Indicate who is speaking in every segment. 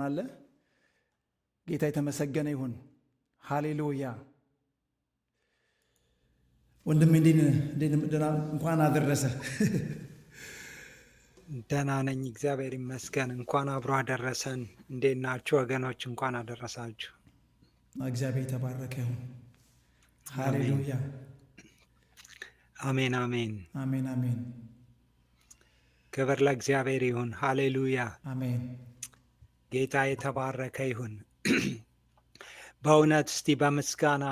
Speaker 1: አለ። ጌታ የተመሰገነ ይሁን። ሃሌሉያ። ወንድም ደህና እንኳን አደረሰ።
Speaker 2: ደህና ነኝ፣ እግዚአብሔር ይመስገን። እንኳን አብሮ አደረሰን። እንዴት ናችሁ ወገኖች? እንኳን አደረሳችሁ።
Speaker 1: እግዚአብሔር የተባረከ ይሁን። ሃሌሉያ።
Speaker 2: አሜን አሜን
Speaker 1: አሜን አሜን።
Speaker 2: ክብር ለእግዚአብሔር ይሁን። ሃሌሉያ
Speaker 1: አሜን።
Speaker 2: ጌታ የተባረከ ይሁን። በእውነት እስቲ በምስጋና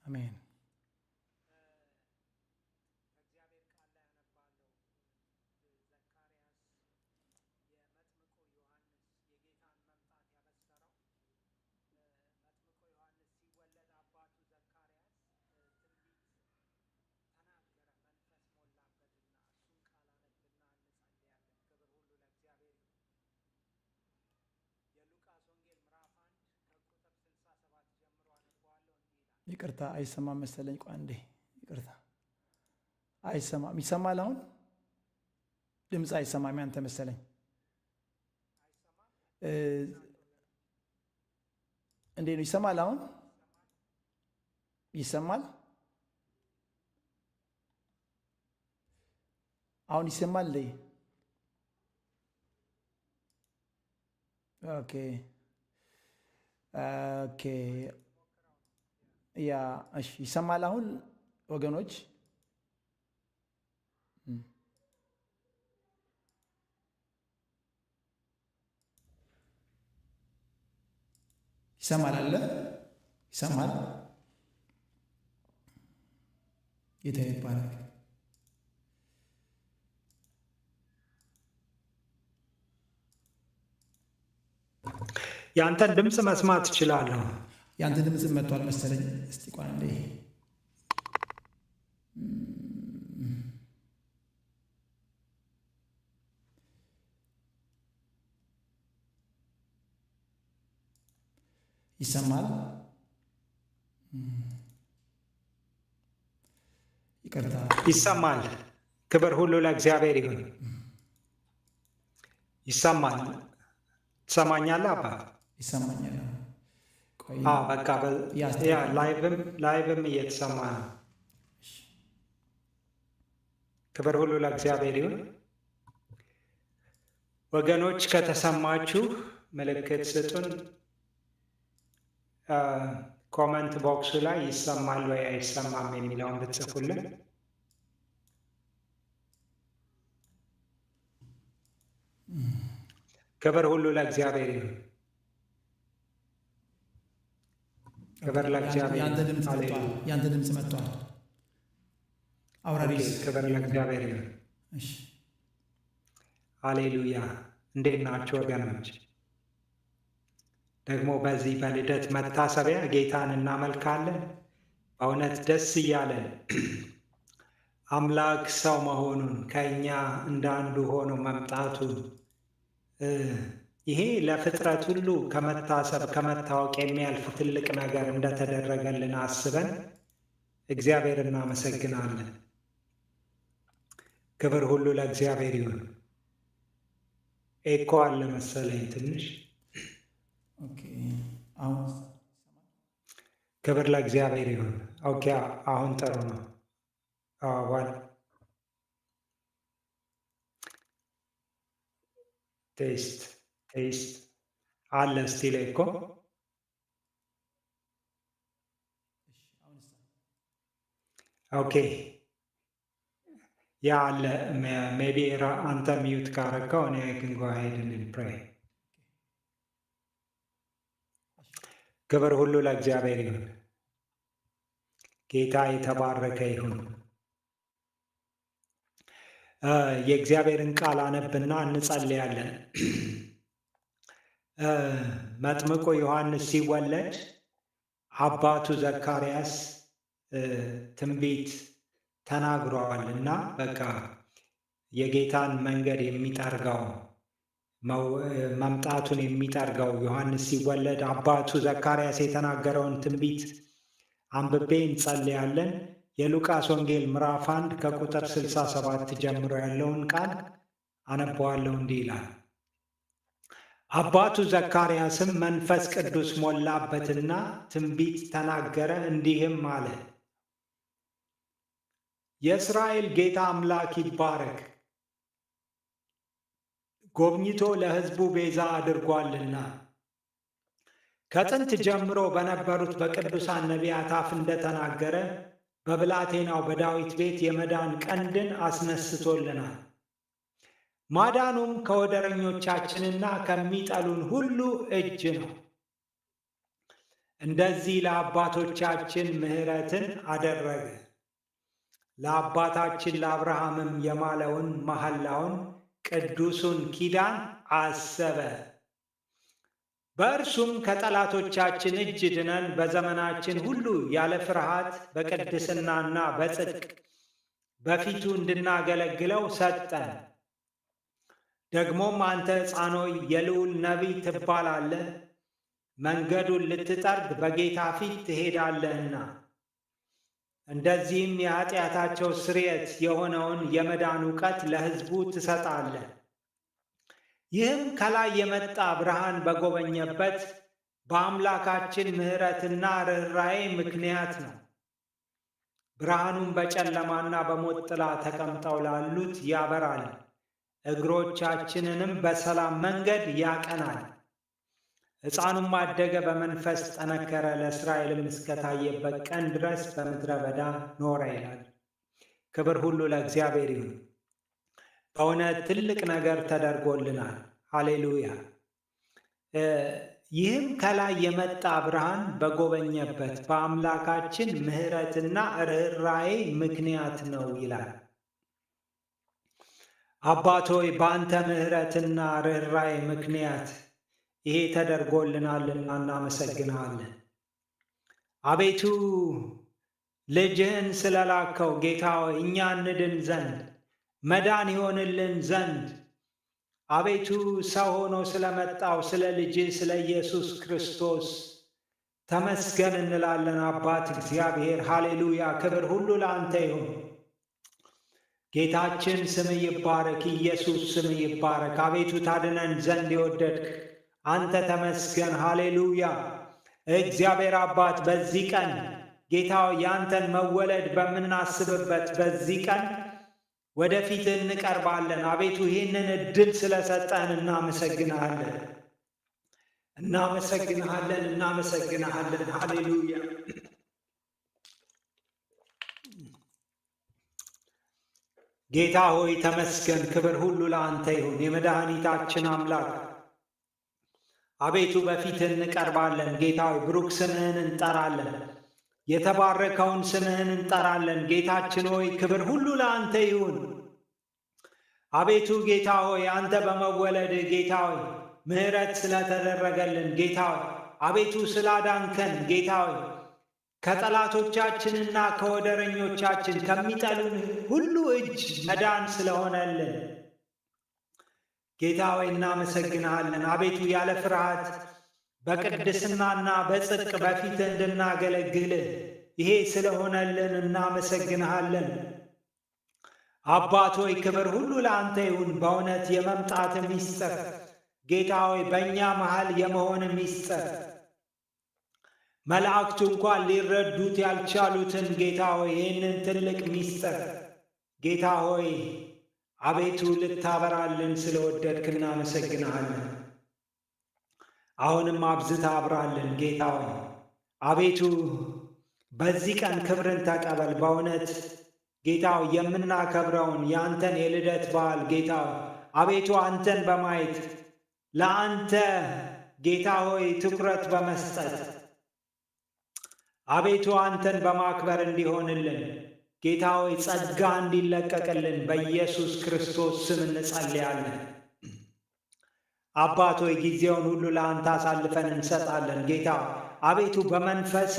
Speaker 1: አሜን። ይቅርታ አይሰማም መሰለኝ። ቆይ አንዴ ይቅርታ። አይሰማም። ይሰማል? አሁን ድምፅ አይሰማም። ያንተ መሰለኝ። እንዴት ነው? ይሰማል? አሁን ይሰማል? አሁን ይሰማል? ኦኬ ኦኬ። ያ እሺ፣ ይሰማል አሁን ወገኖች? ይሰማል አለ? ይሰማል? ጌታ ይባረክ።
Speaker 2: ያንተን ድምፅ መስማት እችላለሁ።
Speaker 1: ያንተ ድምፅ መጥቷል መሰለኝ። እስቲ ቆይ አንዴ። ይሰማል? ይቅርታ።
Speaker 2: ይሰማል። ክብር ሁሉ ለእግዚአብሔር ይሁን። ይሰማል። ትሰማኛለህ አባ?
Speaker 1: ይሰማኛል።
Speaker 2: በቃ ላይቭም እየተሰማ ነው። ክብር ሁሉ ለእግዚአብሔር ይሁን። ወገኖች ከተሰማችሁ ምልክት ስጡን። ኮመንት ቦክሱ ላይ ይሰማል ወይ አይሰማም የሚለውን ብትጽፉልን። ክብር ሁሉ ለእግዚአብሔር ይሁን። ክብር ለእግዚአብሔር።
Speaker 1: ያንተ ድምፅ መጥቷል። አውራሪስ
Speaker 2: ክብር ለእግዚአብሔር ይሁን። ሃሌሉያ። እንዴት ናችሁ ወገኖች? ደግሞ በዚህ በልደት መታሰቢያ ጌታን እናመልካለን። በእውነት ደስ እያለን አምላክ ሰው መሆኑን ከእኛ እንዳንዱ ሆኖ መምጣቱን ይሄ ለፍጥረት ሁሉ ከመታሰብ ከመታወቅ የሚያልፍ ትልቅ ነገር እንደተደረገልን አስበን እግዚአብሔር እናመሰግናለን። ክብር ሁሉ ለእግዚአብሔር ይሁን። ኤኮ አለ መሰለኝ ትንሽ። ክብር ለእግዚአብሔር ይሁን። ኦኬ፣ አሁን ጥሩ ነው። ቴስት አለ ስቲል እኮ ኦኬ። ያ አለ ሜቢ አንተ ሚዩት ካረከው እኔ ግን ጎ አሄድ ኤንድ ፕሬይ። ክብር ሁሉ ለእግዚአብሔር ይሁን። ጌታ የተባረከ ይሁን። የእግዚአብሔርን ቃል አነብና እንጸልያለን። መጥምቁ ዮሐንስ ሲወለድ አባቱ ዘካርያስ ትንቢት ተናግሯል እና በቃ የጌታን መንገድ የሚጠርገው መምጣቱን የሚጠርገው ዮሐንስ ሲወለድ አባቱ ዘካርያስ የተናገረውን ትንቢት አንብቤ እንጸልያለን። የሉቃስ ወንጌል ምዕራፍ 1 ከቁጥር 67 ጀምሮ ያለውን ቃል አነበዋለሁ። እንዲህ ይላል። አባቱ ዘካርያስም መንፈስ ቅዱስ ሞላበትና ትንቢት ተናገረ፣ እንዲህም አለ። የእስራኤል ጌታ አምላክ ይባረክ፣ ጎብኝቶ ለሕዝቡ ቤዛ አድርጓልና። ከጥንት ጀምሮ በነበሩት በቅዱሳን ነቢያት አፍ እንደተናገረ በብላቴናው በዳዊት ቤት የመዳን ቀንድን አስነስቶልናል። ማዳኑም ከወደረኞቻችንና ከሚጠሉን ሁሉ እጅ ነው። እንደዚህ ለአባቶቻችን ምሕረትን አደረገ፣ ለአባታችን ለአብርሃምም የማለውን መሐላውን ቅዱሱን ኪዳን አሰበ። በእርሱም ከጠላቶቻችን እጅ ድነን በዘመናችን ሁሉ ያለ ፍርሃት በቅድስናና በጽድቅ በፊቱ እንድናገለግለው ሰጠን። ደግሞም አንተ ሕፃን ሆይ የልዑል ነቢይ ትባላለህ፣ መንገዱን ልትጠርግ በጌታ ፊት ትሄዳለህና። እንደዚህም የኃጢአታቸው ስርየት የሆነውን የመዳን እውቀት ለሕዝቡ ትሰጣለህ። ይህም ከላይ የመጣ ብርሃን በጎበኘበት በአምላካችን ምሕረትና ርኅራኄ ምክንያት ነው። ብርሃኑም በጨለማና በሞት ጥላ ተቀምጠው ላሉት ያበራል፣ እግሮቻችንንም በሰላም መንገድ ያቀናል። ሕፃኑም አደገ፣ በመንፈስ ጠነከረ፣ ለእስራኤልም እስከታየበት ቀን ድረስ በምድረ በዳ ኖረ ይላል። ክብር ሁሉ ለእግዚአብሔር ይሁን። በእውነት ትልቅ ነገር ተደርጎልናል። ሃሌሉያ። ይህም ከላይ የመጣ ብርሃን በጎበኘበት በአምላካችን ምሕረትና ርኅራኄ ምክንያት ነው ይላል። አባት ሆይ በአንተ ምሕረትና ርኅራኄ ምክንያት ይሄ ተደርጎልናልና እናመሰግንሃለን። አቤቱ ልጅህን ስለላከው ጌታ ሆይ እኛ እንድን ዘንድ መዳን ይሆንልን ዘንድ አቤቱ ሰው ሆኖ ስለመጣው ስለ ልጅህ ስለ ኢየሱስ ክርስቶስ ተመስገን እንላለን። አባት እግዚአብሔር ሃሌሉያ። ክብር ሁሉ ለአንተ ይሁን። ጌታችን ስም ይባረክ። ኢየሱስ ስም ይባረክ። አቤቱ ታድነን ዘንድ የወደድክ አንተ ተመስገን። ሃሌሉያ። እግዚአብሔር አባት በዚህ ቀን ጌታው ያንተን መወለድ በምናስብበት በዚህ ቀን ወደፊት እንቀርባለን። አቤቱ ይህንን እድል ስለሰጠን እናመሰግንሃለን፣ እናመሰግንሃለን፣ እናመሰግንሃለን። ሃሌሉያ። ጌታ ሆይ ተመስገን። ክብር ሁሉ ለአንተ ይሁን። የመድኃኒታችን አምላክ አቤቱ በፊት እንቀርባለን። ጌታ ሆይ ብሩክ ስምህን እንጠራለን፣ የተባረከውን ስምህን እንጠራለን። ጌታችን ሆይ ክብር ሁሉ ለአንተ ይሁን። አቤቱ ጌታ ሆይ አንተ በመወለድ ጌታ ሆይ ምሕረት ስለተደረገልን ጌታ ሆይ አቤቱ ስላዳንከን ጌታ ሆይ ከጠላቶቻችንና ከወደረኞቻችን ከሚጠሉን ሁሉ እጅ መዳን ስለሆነልን ጌታ ሆይ እናመሰግንሃለን። አቤቱ ያለ ፍርሃት በቅድስናና በጽድቅ በፊት እንድናገለግል ይሄ ስለሆነልን እናመሰግንሃለን። አባት ሆይ ክብር ሁሉ ለአንተ ይሁን። በእውነት የመምጣት ምስጢር ጌታ ሆይ በእኛ መሃል የመሆን ምስጢር መላእክቱ እንኳን ሊረዱት ያልቻሉትን ጌታ ሆይ ይህንን ትልቅ ምስጢር ጌታ ሆይ አቤቱ ልታበራልን ስለወደድክ እናመሰግንሃለን። አሁንም አብዝታ አብራልን ጌታ ሆይ አቤቱ በዚህ ቀን ክብርን ተቀበል። በእውነት ጌታ ሆይ የምናከብረውን የአንተን የልደት በዓል ጌታ ሆይ አቤቱ አንተን በማየት ለአንተ ጌታ ሆይ ትኩረት በመስጠት አቤቱ አንተን በማክበር እንዲሆንልን ጌታ ሆይ ጸጋ እንዲለቀቅልን በኢየሱስ ክርስቶስ ስም እንጸልያለን። አባት ሆይ ጊዜውን ሁሉ ለአንተ አሳልፈን እንሰጣለን። ጌታ አቤቱ በመንፈስ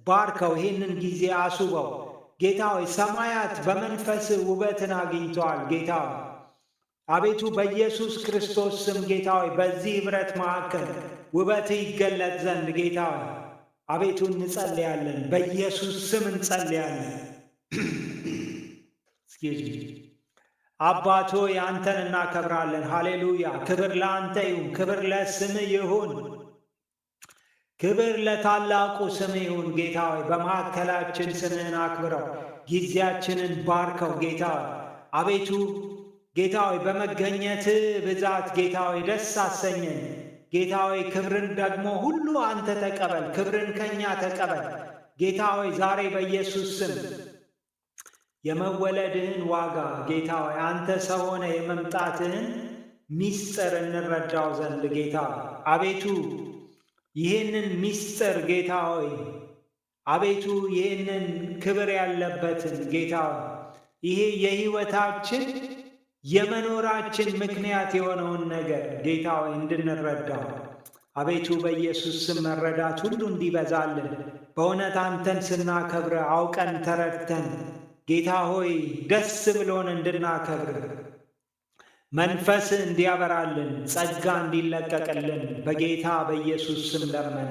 Speaker 2: ባርከው፣ ይህንን ጊዜ አስውበው። ጌታ ሆይ ሰማያት በመንፈስ ውበትን አግኝተዋል። ጌታ አቤቱ በኢየሱስ ክርስቶስ ስም ጌታ ሆይ በዚህ ኅብረት መካከል ውበት ይገለጥ ዘንድ ጌታ ሆይ አቤቱ እንጸልያለን። በኢየሱስ ስም እንጸልያለን። አባት ሆይ አንተን እናከብራለን። ሃሌሉያ! ክብር ለአንተ ይሁን፣ ክብር ለስም ይሁን፣ ክብር ለታላቁ ስም ይሁን። ጌታ ሆይ በመካከላችን ስምህን አክብረው፣ ጊዜያችንን ባርከው። ጌታ ሆይ አቤቱ ጌታ ሆይ በመገኘት ብዛት ጌታ ሆይ ደስ አሰኘን። ጌታ ሆይ ክብርን ደግሞ ሁሉ አንተ ተቀበል፣ ክብርን ከኛ ተቀበል። ጌታ ሆይ ዛሬ በኢየሱስ ስም የመወለድህን ዋጋ ጌታ ሆይ አንተ ሰው ሆነ የመምጣትህን ሚስጥር እንረዳው ዘንድ ጌታ አቤቱ ይህንን ሚስጥር ጌታ ሆይ አቤቱ ይህንን ክብር ያለበትን ጌታ ይሄ የሕይወታችን የመኖራችን ምክንያት የሆነውን ነገር ጌታ ሆይ እንድንረዳው አቤቱ በኢየሱስ ስም መረዳት ሁሉ እንዲበዛልን በእውነት አንተን ስናከብር አውቀን ተረድተን ጌታ ሆይ ደስ ብሎን እንድናከብር መንፈስ እንዲያበራልን ጸጋ እንዲለቀቅልን በጌታ በኢየሱስ ስም ለመነ።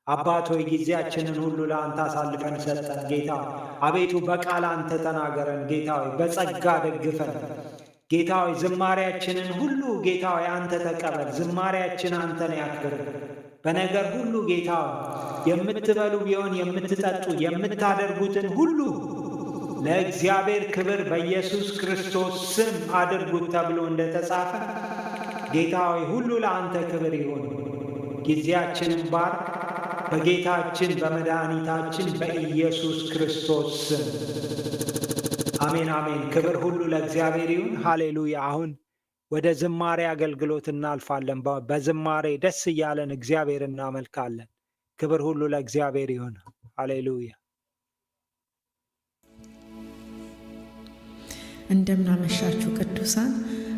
Speaker 2: አባት ሆይ ጊዜያችንን ሁሉ ለአንተ አሳልፈን ሰጠን። ጌታ አቤቱ በቃል አንተ ተናገረን። ጌታ ሆይ በጸጋ ደግፈን። ጌታ ሆይ ዝማሬያችንን ሁሉ ጌታ ሆይ አንተ ተቀበል። ዝማሬያችን አንተን ያክብር። በነገር ሁሉ ጌታ የምትበሉ ቢሆን የምትጠጡ የምታደርጉትን ሁሉ ለእግዚአብሔር ክብር በኢየሱስ ክርስቶስ ስም አድርጉት ተብሎ እንደተጻፈ ጌታ ሆይ ሁሉ ለአንተ ክብር ይሁን። ጊዜያችንን ባርክ በጌታችን በመድኃኒታችን በኢየሱስ ክርስቶስ ስም አሜን አሜን። ክብር ሁሉ ለእግዚአብሔር ይሁን። ሃሌሉያ። አሁን ወደ ዝማሬ አገልግሎት እናልፋለን። በዝማሬ ደስ እያለን እግዚአብሔር እናመልካለን። ክብር ሁሉ ለእግዚአብሔር ይሁን። ሃሌሉያ።
Speaker 3: እንደምናመሻችሁ ቅዱሳን፣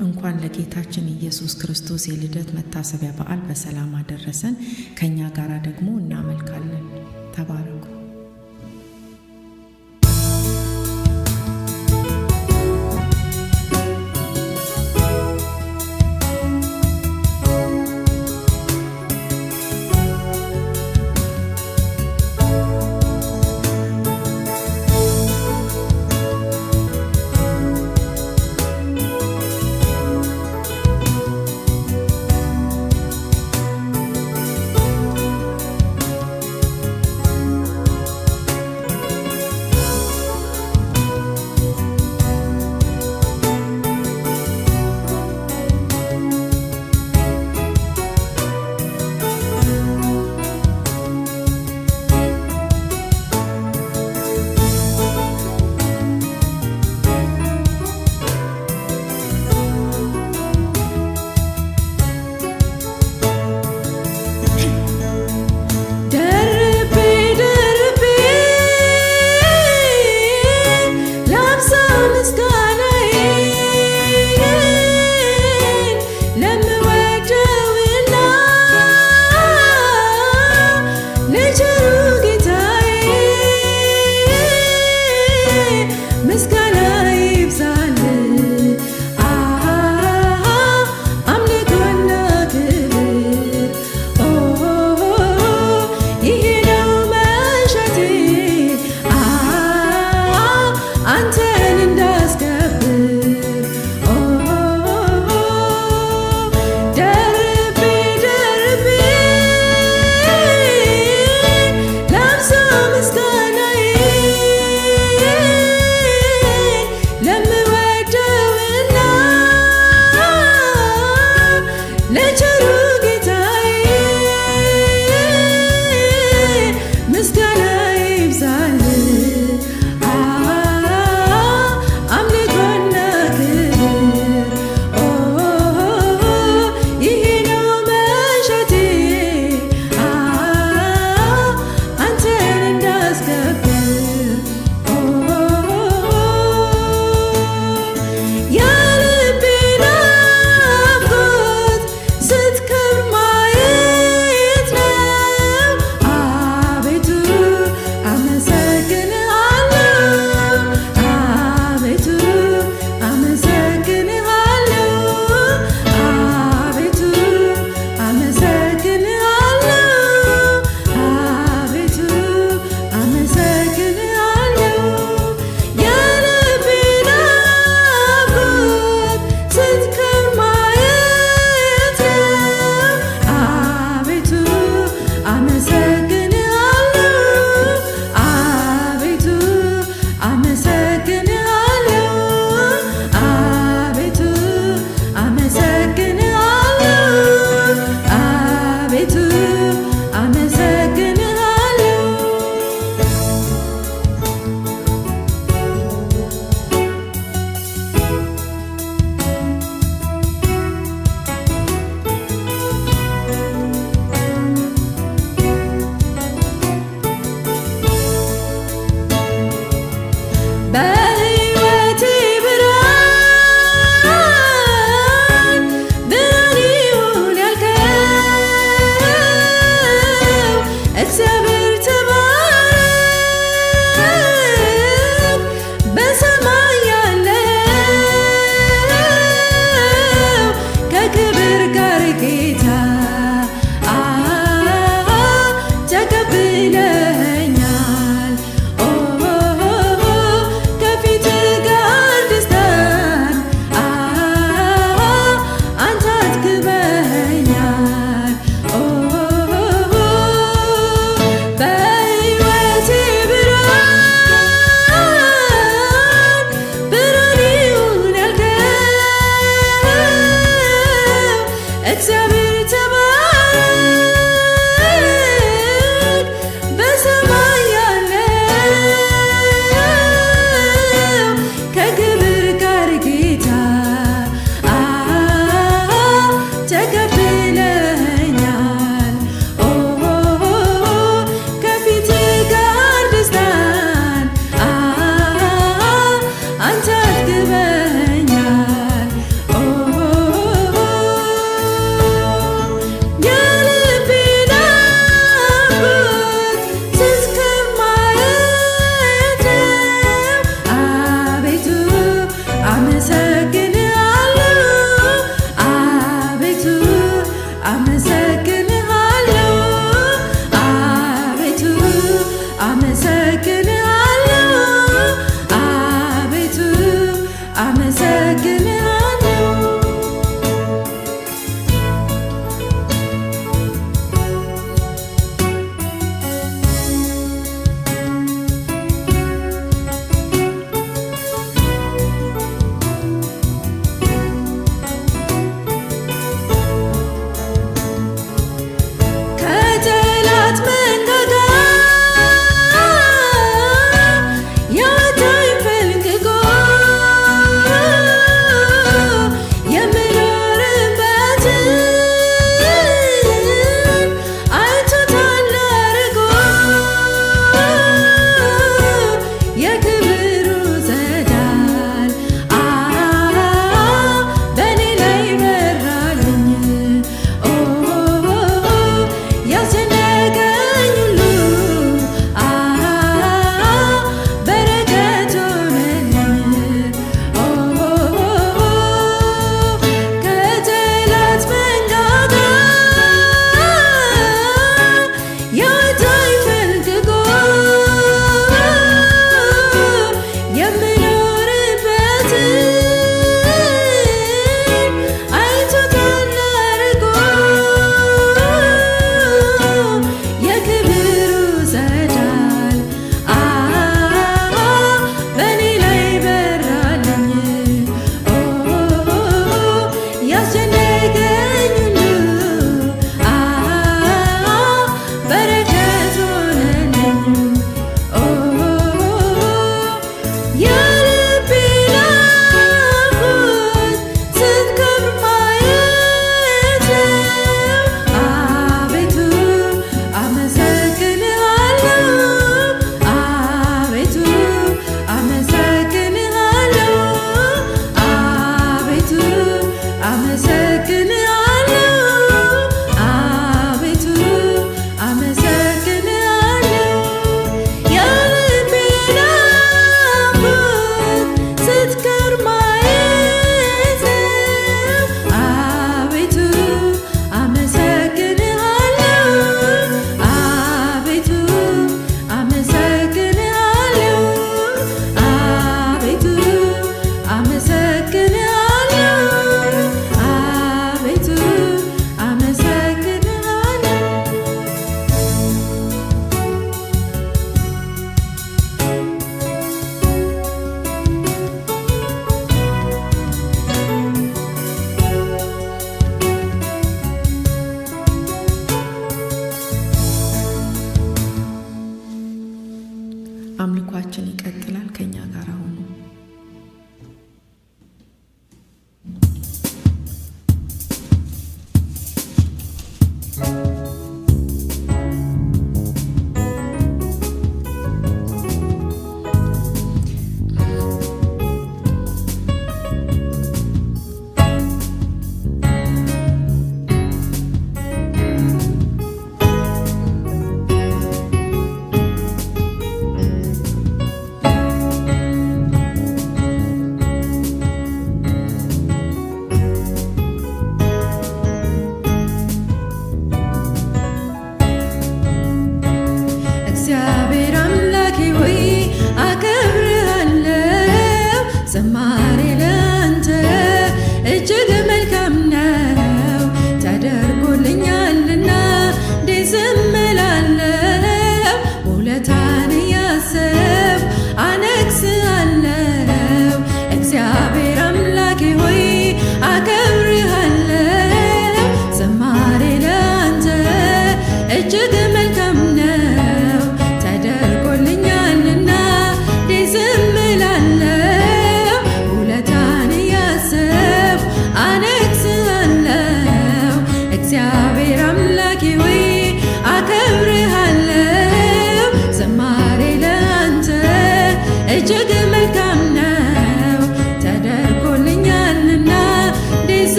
Speaker 3: እንኳን ለጌታችን ኢየሱስ ክርስቶስ የልደት መታሰቢያ በዓል በሰላም አደረሰን። ከኛ ጋር ደግሞ እናመልካለን። ተባረኩ።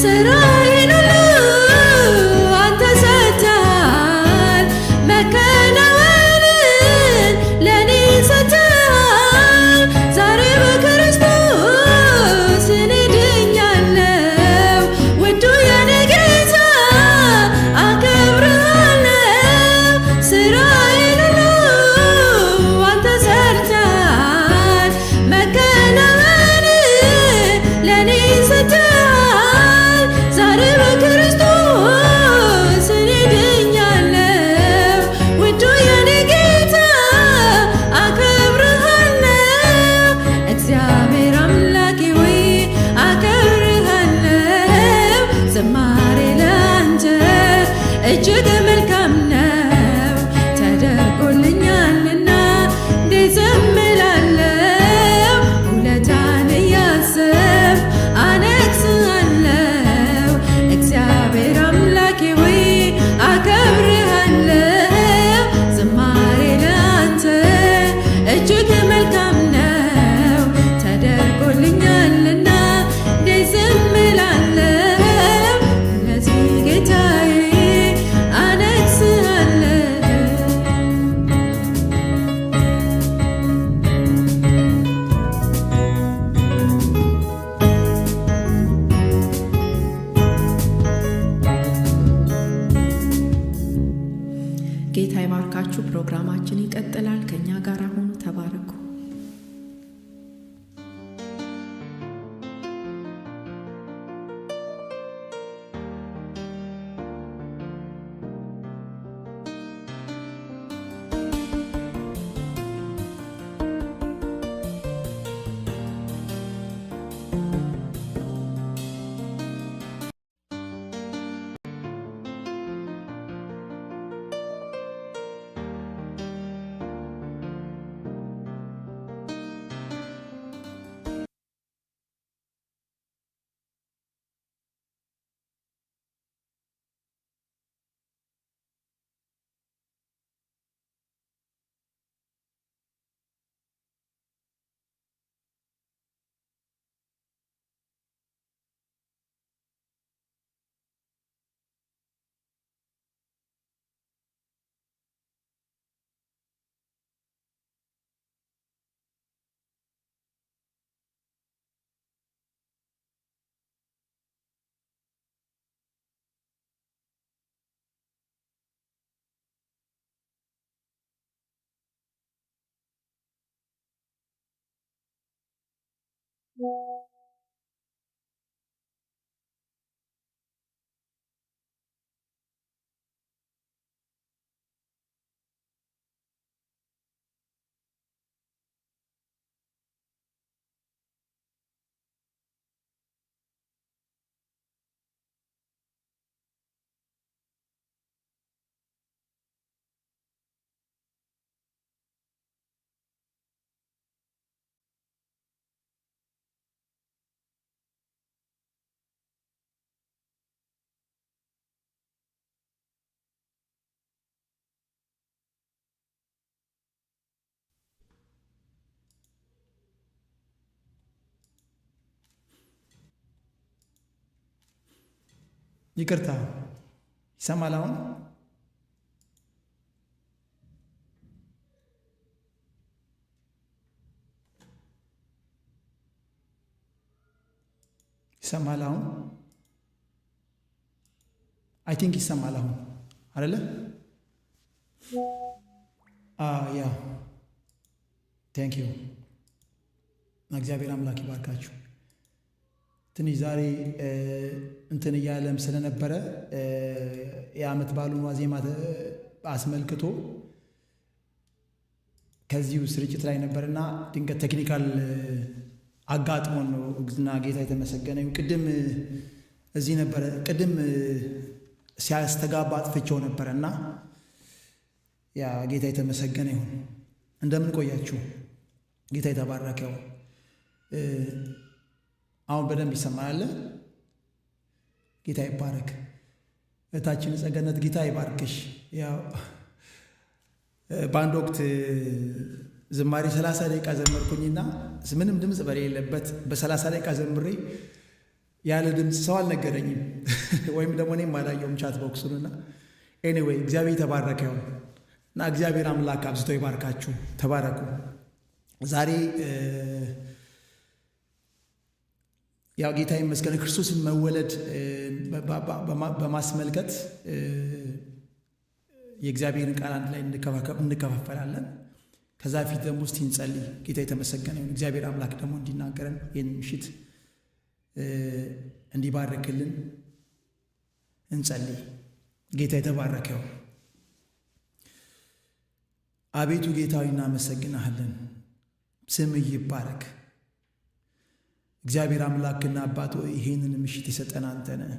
Speaker 4: ስራዬን ሁሉ አንተ ሰጥተሃል፣ መከናወንን ለእኔ ሰጥተሃል። ዛሬ በክርስቶስ እኔ ድኛለሁ፣ ውዱ የኔ ጌታ አከብርሃለሁ። ስራዬን ሁሉ አንተ ሰርተሃል፣ መከናወንን ለእኔ ሰጥተሃል። ዛሬ በክርስቶስ እኔ ድኛለሁ፣ ውዱ የኔ ጌታ አከብርሃለሁ። እግዚአብሔር አምላኬ ሆይ አከብርሃለሁ። ዝማሬ ለአንተ እጅግ መልካም ነው፣ ተደርጎልኛልና እንዴት ዝም እላለሁ? ውለታን እያሰብኩ አነግሥሃለሁ። እግዚአብሔር አምላኬ ሆይ አከብርሃለሁ። ዝማሬ ለአንተ እጅግ መልካም ነው፣ ተደርጎልኛልና እንዴት ዝም እላለሁ? ስለዚህ ጌታዬ አነግሥሃለሁ።
Speaker 3: ጌታ ይባርካችሁ። ፕሮግራማችን ይቀጥላል። ከእኛ ጋር ሁኑ። ተባረኩ።
Speaker 1: ይቅርታ ይሰማል አሁን? ይሰማል አሁን? አይ ቲንክ ይሰማል አሁን አይደለ? ያ ቴንክ ዩ። እግዚአብሔር አምላክ ይባርካችሁ። ትንሽ ዛሬ እንትን እያለም ስለነበረ የዓመት በዓሉን ዋዜማ አስመልክቶ ከዚሁ ስርጭት ላይ ነበርና ድንገት ቴክኒካል አጋጥሞን ነው። እግዚአብሔርና ጌታ የተመሰገነ ይሁን። ቅድም እዚህ ነበረ፣ ቅድም ሲያስተጋባ አጥፍቼው ነበረና ያ ጌታ የተመሰገነ ይሁን። እንደምን ቆያችሁ? ጌታ የተባረከው። አሁን በደንብ ይሰማል። ጌታ ይባረክ። እህታችን ጸገነት ጌታ ይባርክሽ። ያው በአንድ ወቅት ዝማሬ 30 ደቂቃ ዘመርኩኝና ምንም ድምፅ በሌለበት በ30 ደቂቃ ዘምሬ ያለ ድምፅ ሰው አልነገረኝም ወይም ደግሞ እኔም አላየውም ቻት ቦክሱንና ኤኒዌይ እግዚአብሔር የተባረከ ይሁን እና እግዚአብሔር አምላክ አብዝቶ ይባርካችሁ። ተባረኩ። ዛሬ ያው ጌታ ይመስገን ክርስቶስን መወለድ በማስመልከት የእግዚአብሔርን ቃል አንድ ላይ እንከፋፈላለን። ከዛ ፊት ደግሞ እስቲ እንጸልይ። ጌታ የተመሰገነ ይሁን። እግዚአብሔር አምላክ ደግሞ እንዲናገረን ይህን ምሽት እንዲባርክልን እንጸልይ። ጌታ የተባረከ ይሁን። አቤቱ ጌታዊ እናመሰግናለን። ስምህ ይባረክ። እግዚአብሔር አምላክና አባት ሆይ ይህንን ምሽት የሰጠን አንተ ነህ።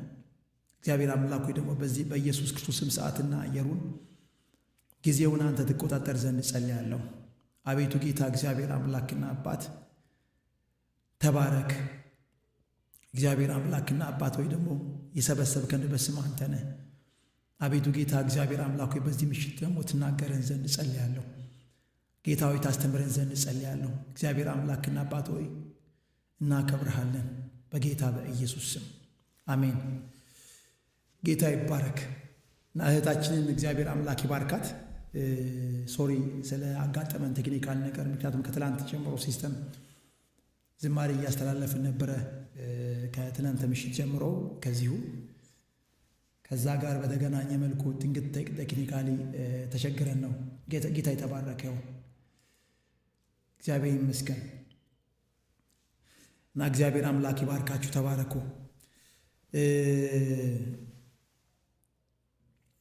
Speaker 1: እግዚአብሔር አምላክ ሆይ ደግሞ በዚህ በኢየሱስ ክርስቶስም ሰዓትና አየሩን ጊዜውን አንተ ትቆጣጠር ዘንድ ጸልያለሁ። አቤቱ ጌታ እግዚአብሔር አምላክና አባት ተባረክ። እግዚአብሔር አምላክና አባት ሆይ ደግሞ የሰበሰብከን በስምህ አንተ ነህ። አቤቱ ጌታ እግዚአብሔር አምላክ ሆይ በዚህ ምሽት ደግሞ ትናገረን ዘንድ ጸልያለሁ። ጌታ ሆይ ታስተምረን ዘንድ ጸልያለሁ። እግዚአብሔር አምላክና አባት ሆይ እናከብርሃለን በጌታ በኢየሱስ ስም አሜን። ጌታ ይባረክ እና እህታችንን እግዚአብሔር አምላክ ይባርካት። ሶሪ ስለ አጋጠመን ቴክኒካል ነገር፣ ምክንያቱም ከትላንት ጀምሮ ሲስተም ዝማሬ እያስተላለፍን ነበረ። ከትላንት ምሽት ጀምሮ ከዛ ጋር በተገናኘ መልኩ ድንገት ቴክኒካሊ ተቸግረን ነው። ጌታ የተባረከው እግዚአብሔር ይመስገን እና እግዚአብሔር አምላክ ይባርካችሁ። ተባረኩ።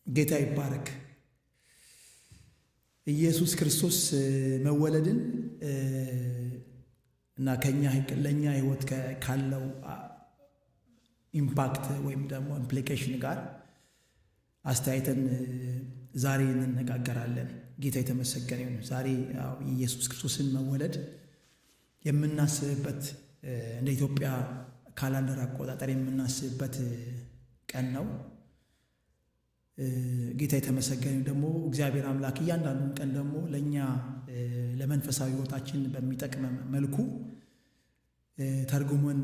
Speaker 1: ጌታ ይባረክ። ኢየሱስ ክርስቶስ መወለድን እና ለእኛ ሕይወት ካለው ኢምፓክት ወይም ደግሞ ኢምፕሊኬሽን ጋር አስተያየትን ዛሬ እንነጋገራለን። ጌታ የተመሰገነ ይሁን። ዛሬ የኢየሱስ ክርስቶስን መወለድ የምናስብበት እንደ ኢትዮጵያ ካላንደር አቆጣጠር የምናስብበት ቀን ነው። ጌታ የተመሰገነ ደግሞ እግዚአብሔር አምላክ እያንዳንዱን ቀን ደግሞ ለእኛ ለመንፈሳዊ ሕይወታችን በሚጠቅም መልኩ ተርጉሞን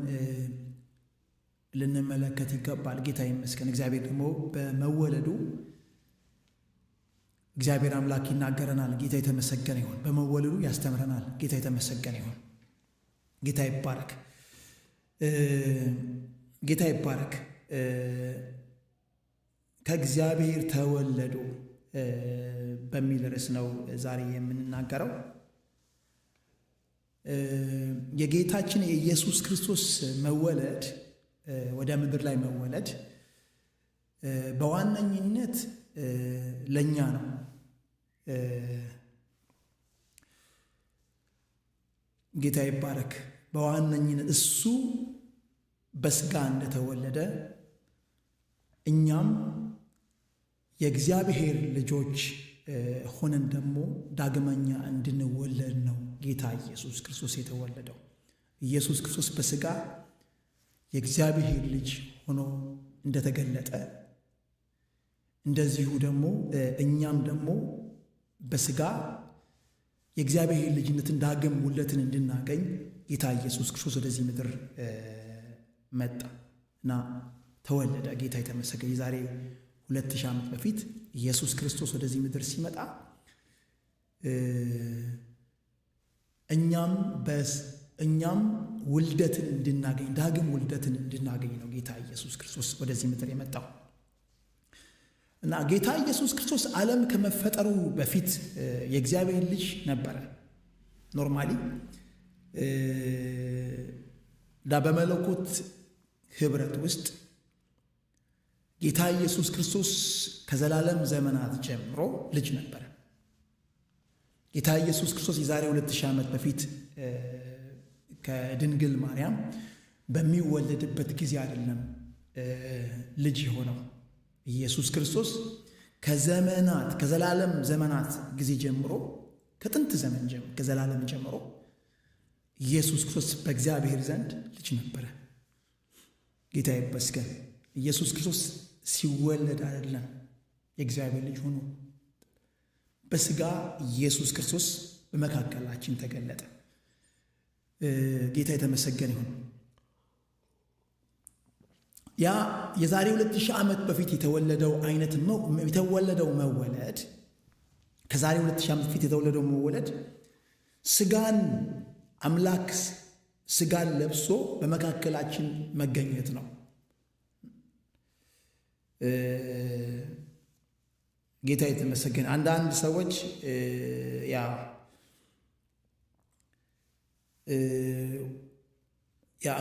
Speaker 1: ልንመለከት ይገባል። ጌታ ይመስገን። እግዚአብሔር ደግሞ በመወለዱ እግዚአብሔር አምላክ ይናገረናል። ጌታ የተመሰገነ ይሁን። በመወለዱ ያስተምረናል። ጌታ የተመሰገነ ይሁን። ጌታ ይባረክ። ጌታ ይባረክ። ከእግዚአብሔር ተወለዱ በሚል ርዕስ ነው ዛሬ የምንናገረው። የጌታችን የኢየሱስ ክርስቶስ መወለድ ወደ ምድር ላይ መወለድ በዋነኝነት ለእኛ ነው። ጌታ ይባረክ። በዋነኝነት እሱ በስጋ እንደተወለደ እኛም የእግዚአብሔር ልጆች ሆነን ደግሞ ዳግመኛ እንድንወለድ ነው ጌታ ኢየሱስ ክርስቶስ የተወለደው። ኢየሱስ ክርስቶስ በስጋ የእግዚአብሔር ልጅ ሆኖ እንደተገለጠ እንደዚሁ ደግሞ እኛም ደግሞ በስጋ የእግዚአብሔር ልጅነትን ዳግም ውለትን እንድናገኝ ጌታ ኢየሱስ ክርስቶስ ወደዚህ ምድር መጣ እና ተወለደ። ጌታ የተመሰገነ። የዛሬ 2000 ዓመት በፊት ኢየሱስ ክርስቶስ ወደዚህ ምድር ሲመጣ እኛም ውልደትን እንድናገኝ ዳግም ውልደትን እንድናገኝ ነው ጌታ ኢየሱስ ክርስቶስ ወደዚህ ምድር የመጣው እና ጌታ ኢየሱስ ክርስቶስ ዓለም ከመፈጠሩ በፊት የእግዚአብሔር ልጅ ነበረ። ኖርማሊ በመለኮት ህብረት ውስጥ ጌታ ኢየሱስ ክርስቶስ ከዘላለም ዘመናት ጀምሮ ልጅ ነበረ። ጌታ ኢየሱስ ክርስቶስ የዛሬ 2000 ዓመት በፊት ከድንግል ማርያም በሚወለድበት ጊዜ አይደለም ልጅ የሆነው። ኢየሱስ ክርስቶስ ከዘላለም ዘመናት ጊዜ ጀምሮ ከጥንት ዘመን ከዘላለም ጀምሮ ኢየሱስ ክርስቶስ በእግዚአብሔር ዘንድ ልጅ ነበረ። ጌታ ይመስገን። ኢየሱስ ክርስቶስ ሲወለድ አይደለም የእግዚአብሔር ልጅ ሆኖ በስጋ ኢየሱስ ክርስቶስ በመካከላችን ተገለጠ። ጌታ የተመሰገነ ይሁን። ያ የዛሬ 2000 ዓመት በፊት የተወለደው አይነት የተወለደው መወለድ ከዛሬ 2000 ዓመት በፊት የተወለደው መወለድ ስጋን አምላክ ስጋን ለብሶ በመካከላችን መገኘት ነው። ጌታ የተመሰገነ። አንዳንድ ሰዎች ያ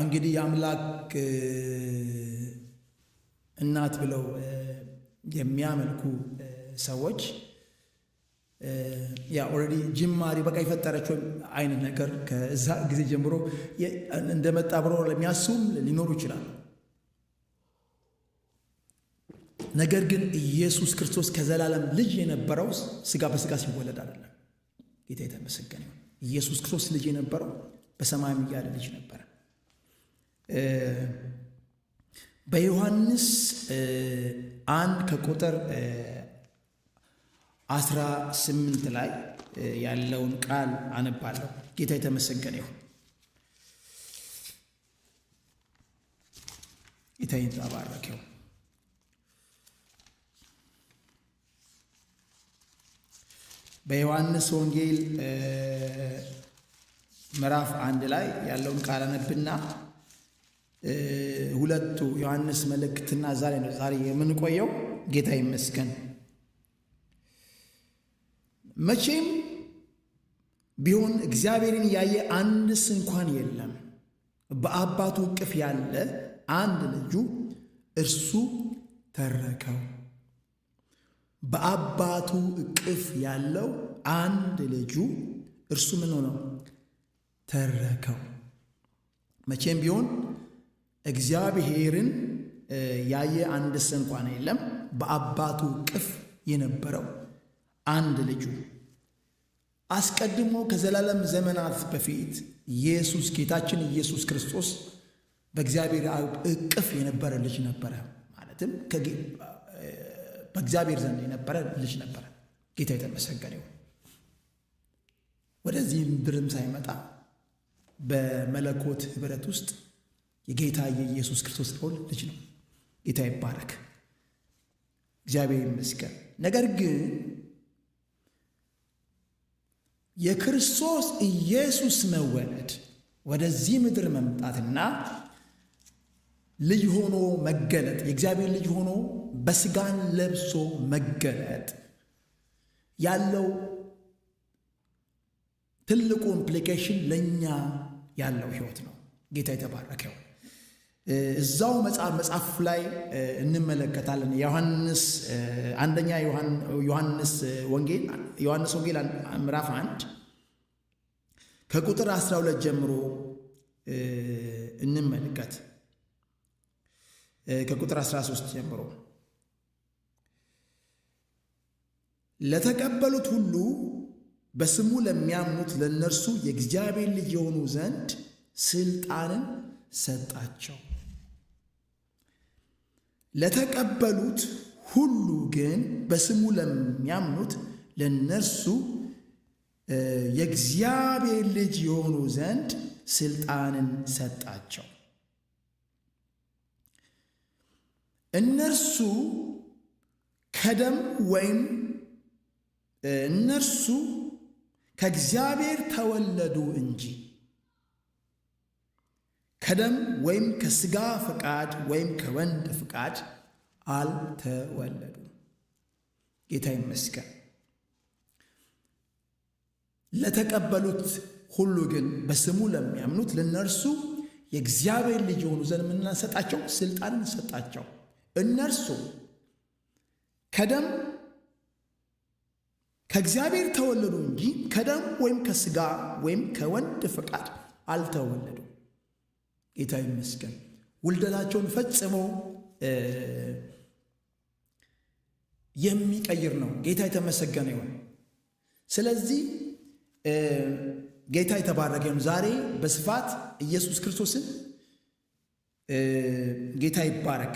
Speaker 1: እንግዲህ የአምላክ እናት ብለው የሚያመልኩ ሰዎች ኦልሬዲ ጅማሬ በቃ የፈጠረችው አይነት ነገር ከዛ ጊዜ ጀምሮ እንደመጣ ብሎ ለሚያስቡም ሊኖሩ ይችላሉ። ነገር ግን ኢየሱስ ክርስቶስ ከዘላለም ልጅ የነበረው ስጋ በስጋ ሲወለድ አይደለም። ጌታ የተመሰገነ። ኢየሱስ ክርስቶስ ልጅ የነበረው በሰማይም እያለ ልጅ ነበረ። በዮሐንስ 1 ከቁጥር 18 ላይ ያለውን ቃል አነባለሁ። ጌታ የተመሰገነ ይሁን። ጌታ ይባረከው። በዮሐንስ ወንጌል ምዕራፍ 1 ላይ ያለውን ቃል አነብና ሁለቱ ዮሐንስ መልእክትና ዛሬ ነው የምንቆየው። ጌታ ይመስገን። መቼም ቢሆን እግዚአብሔርን ያየ አንድስ እንኳን የለም። በአባቱ እቅፍ ያለ አንድ ልጁ እርሱ ተረከው። በአባቱ እቅፍ ያለው አንድ ልጁ እርሱ ምን ሆነው? ተረከው። መቼም ቢሆን እግዚአብሔርን ያየ አንድስ እንኳን የለም። በአባቱ እቅፍ የነበረው አንድ ልጁ አስቀድሞ ከዘላለም ዘመናት በፊት ኢየሱስ ጌታችን ኢየሱስ ክርስቶስ በእግዚአብሔር እቅፍ የነበረ ልጅ ነበረ። ማለትም በእግዚአብሔር ዘንድ የነበረ ልጅ ነበረ። ጌታ የተመሰገነ ይሁን። ወደዚህ ምድርም ሳይመጣ በመለኮት ህብረት ውስጥ የጌታ የኢየሱስ ክርስቶስ ልጅ ነው። ጌታ ይባረክ፣ እግዚአብሔር ይመስገን። ነገር ግን የክርስቶስ ኢየሱስ መወለድ ወደዚህ ምድር መምጣትና ልጅ ሆኖ መገለጥ፣ የእግዚአብሔር ልጅ ሆኖ በስጋን ለብሶ መገለጥ ያለው ትልቁ ኢምፕሊኬሽን ለእኛ ያለው ህይወት ነው። ጌታ የተባረከው። እዛው መጽሐፍ ላይ እንመለከታለን። አንደኛ ዮሐንስ ወንጌል ምዕራፍ 1 ከቁጥር 12 ጀምሮ እንመለከት። ከቁጥር 13 ጀምሮ ለተቀበሉት ሁሉ በስሙ ለሚያምኑት ለእነርሱ የእግዚአብሔር ልጅ የሆኑ ዘንድ ስልጣንን ሰጣቸው። ለተቀበሉት ሁሉ ግን በስሙ ለሚያምኑት ለእነርሱ የእግዚአብሔር ልጅ የሆኑ ዘንድ ስልጣንን ሰጣቸው። እነርሱ ከእግዚአብሔር ተወለዱ እንጂ ከደም ወይም ከሥጋ ፈቃድ ወይም ከወንድ ፈቃድ አልተወለዱም። ጌታ ይመስገን። ለተቀበሉት ሁሉ ግን በስሙ ለሚያምኑት ለእነርሱ የእግዚአብሔር ልጅ የሆኑ ዘንድ የምንሰጣቸው ስልጣንን ሰጣቸው። እነርሱ ከእግዚአብሔር ተወለዱ እንጂ ከደም ወይም ከሥጋ ወይም ከወንድ ፈቃድ አልተወለዱም። ጌታ ይመስገን። ውልደታቸውን ፈጽሞ የሚቀይር ነው። ጌታ የተመሰገነ ይሁን። ስለዚህ ጌታ የተባረከ ይሁን። ዛሬ በስፋት ኢየሱስ ክርስቶስን ጌታ ይባረክ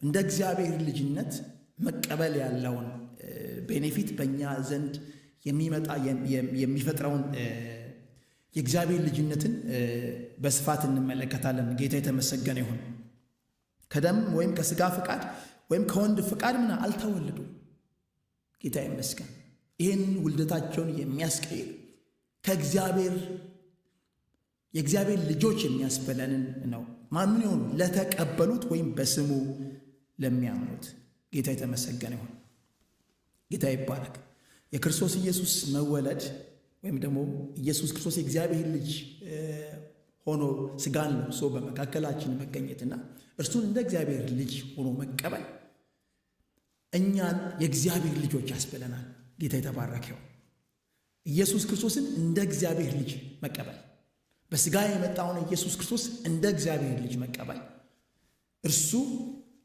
Speaker 1: እንደ እግዚአብሔር ልጅነት መቀበል ያለውን ቤኔፊት በእኛ ዘንድ የሚመጣ የሚፈጥረውን የእግዚአብሔር ልጅነትን በስፋት እንመለከታለን። ጌታ የተመሰገነ ይሁን። ከደም ወይም ከሥጋ ፍቃድ ወይም ከወንድ ፍቃድ ምን አልተወለዱም። ጌታ ይመስገን። ይህን ውልደታቸውን የሚያስቀይር ከእግዚአብሔር የእግዚአብሔር ልጆች የሚያስበለንን ነው። ማን ይሆኑ? ለተቀበሉት ወይም በስሙ ለሚያምኑት። ጌታ የተመሰገነ ይሁን። ጌታ ይባረክ። የክርስቶስ ኢየሱስ መወለድ ወይም ደግሞ ኢየሱስ ክርስቶስ የእግዚአብሔር ልጅ ሆኖ ሥጋን ለብሶ በመካከላችን መገኘትና እርሱን እንደ እግዚአብሔር ልጅ ሆኖ መቀበል እኛን የእግዚአብሔር ልጆች ያስብለናል። ጌታ የተባረከው ኢየሱስ ክርስቶስን እንደ እግዚአብሔር ልጅ መቀበል፣ በሥጋ የመጣውን ኢየሱስ ክርስቶስ እንደ እግዚአብሔር ልጅ መቀበል እርሱ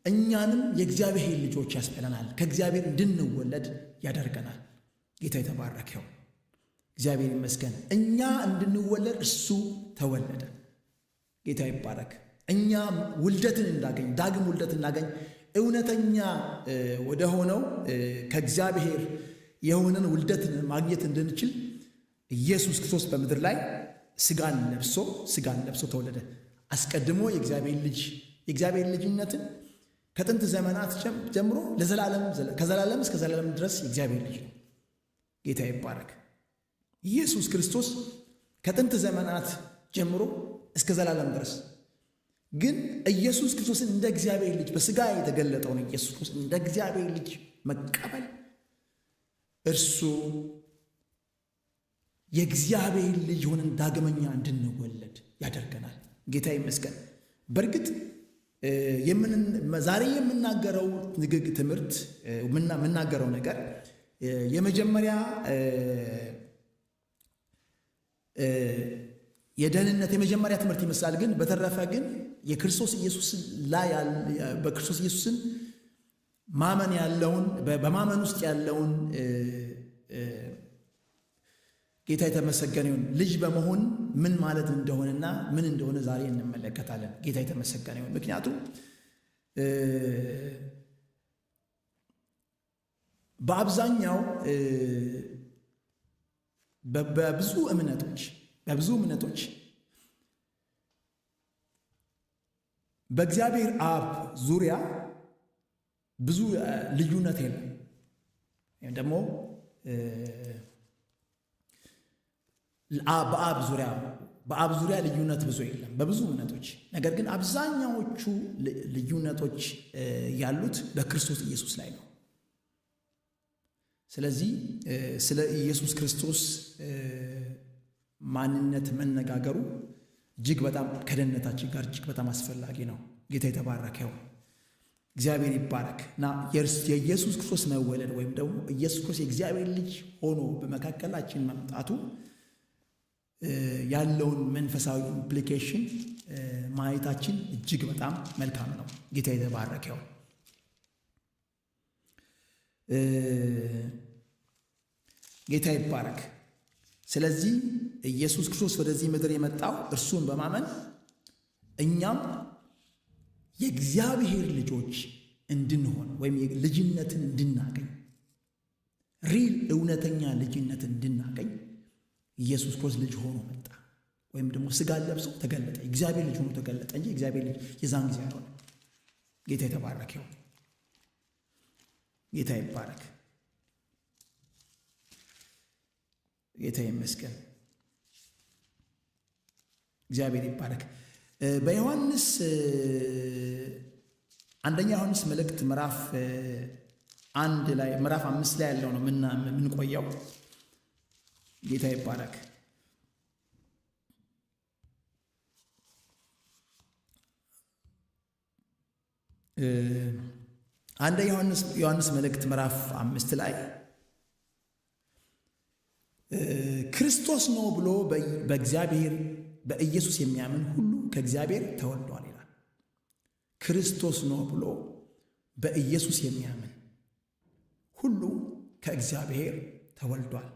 Speaker 1: እኛንም የእግዚአብሔር ልጆች ያስብለናል። ከእግዚአብሔር እንድንወለድ ያደርገናል። ጌታ የተባረከው እግዚአብሔር ይመስገን። እኛ እንድንወለድ እርሱ ተወለደ። ጌታ ይባረክ። እኛ ውልደትን እንዳገኝ ዳግም ውልደት እንዳገኝ እውነተኛ ወደ ሆነው ከእግዚአብሔር የሆነን ውልደትን ማግኘት እንድንችል ኢየሱስ ክርስቶስ በምድር ላይ ሥጋን ለብሶ ተወለደ። አስቀድሞ የእግዚአብሔር ልጅነትን ከጥንት ዘመናት ጀምሮ ከዘላለም እስከ ዘላለም ድረስ የእግዚአብሔር ልጅ ነው። ጌታ ይባረክ። ኢየሱስ ክርስቶስ ከጥንት ዘመናት ጀምሮ እስከ ዘላለም ድረስ ግን ኢየሱስ ክርስቶስን እንደ እግዚአብሔር ልጅ በሥጋ የተገለጠውን ኢየሱስ ክርስቶስ እንደ እግዚአብሔር ልጅ መቀበል እርሱ የእግዚአብሔር ልጅ ሆነን ዳግመኛ እንድንወለድ ያደርገናል። ጌታ ይመስገን። በእርግጥ ዛሬ የምናገረው ትምህርት የምናገረው ነገር የመጀመሪያ የደህንነት የመጀመሪያ ትምህርት ይመስላል። ግን በተረፈ ግን በክርስቶስ ኢየሱስን ማመን ያለውን በማመን ውስጥ ያለውን ጌታ የተመሰገነ ይሁን ልጅ በመሆን ምን ማለት እንደሆነና ምን እንደሆነ ዛሬ እንመለከታለን። ጌታ የተመሰገነ ይሁን። ምክንያቱም በአብዛኛው በብዙ እምነቶች በእግዚአብሔር አብ ዙሪያ ብዙ ልዩነት የለም፣ ወይም ደግሞ በአብ ዙሪያ ልዩነት ብዙ የለም በብዙ እምነቶች። ነገር ግን አብዛኛዎቹ ልዩነቶች ያሉት በክርስቶስ ኢየሱስ ላይ ነው። ስለዚህ ስለ ኢየሱስ ክርስቶስ ማንነት መነጋገሩ እጅግ በጣም ከደህንነታችን ጋር እጅግ በጣም አስፈላጊ ነው። ጌታ የተባረከው እግዚአብሔር ይባረክ እና የኢየሱስ ክርስቶስ መወለድ ወይም ደግሞ ኢየሱስ ክርስቶስ የእግዚአብሔር ልጅ ሆኖ በመካከላችን መምጣቱ ያለውን መንፈሳዊ ኢምፕሊኬሽን ማየታችን እጅግ በጣም መልካም ነው። ጌታ የተባረከው ጌታ ይባረክ። ስለዚህ ኢየሱስ ክርስቶስ ወደዚህ ምድር የመጣው እርሱን በማመን እኛም የእግዚአብሔር ልጆች እንድንሆን ወይም ልጅነትን እንድናገኝ ሪል እውነተኛ ልጅነትን እንድናገኝ ኢየሱስ ክርስቶስ ልጅ ሆኖ መጣ፣ ወይም ደግሞ ሥጋን ለብሶ ተገለጠ። እግዚአብሔር ልጅ ሆኖ ተገለጠ እንጂ እግዚአብሔር ልጅ የዛን ጊዜ አልሆነ። ጌታ የተባረከ ይሁን። ጌታ ይባረክ። ጌታ ይመስገን። እግዚአብሔር ይባረክ። በዮሐንስ አንደኛ ዮሐንስ መልእክት ምዕራፍ 5 ላይ ያለው ነው የምንቆየው። ጌታ ይባረክ። አንደኛ ዮሐንስ መልእክት ምዕራፍ 5 ላይ ክርስቶስ ነው ብሎ በእግዚአብሔር በኢየሱስ የሚያምን ሁሉ ከእግዚአብሔር ተወልዷል ይላል። ክርስቶስ ነው ብሎ በኢየሱስ የሚያምን ሁሉ ከእግዚአብሔር ተወልዷል።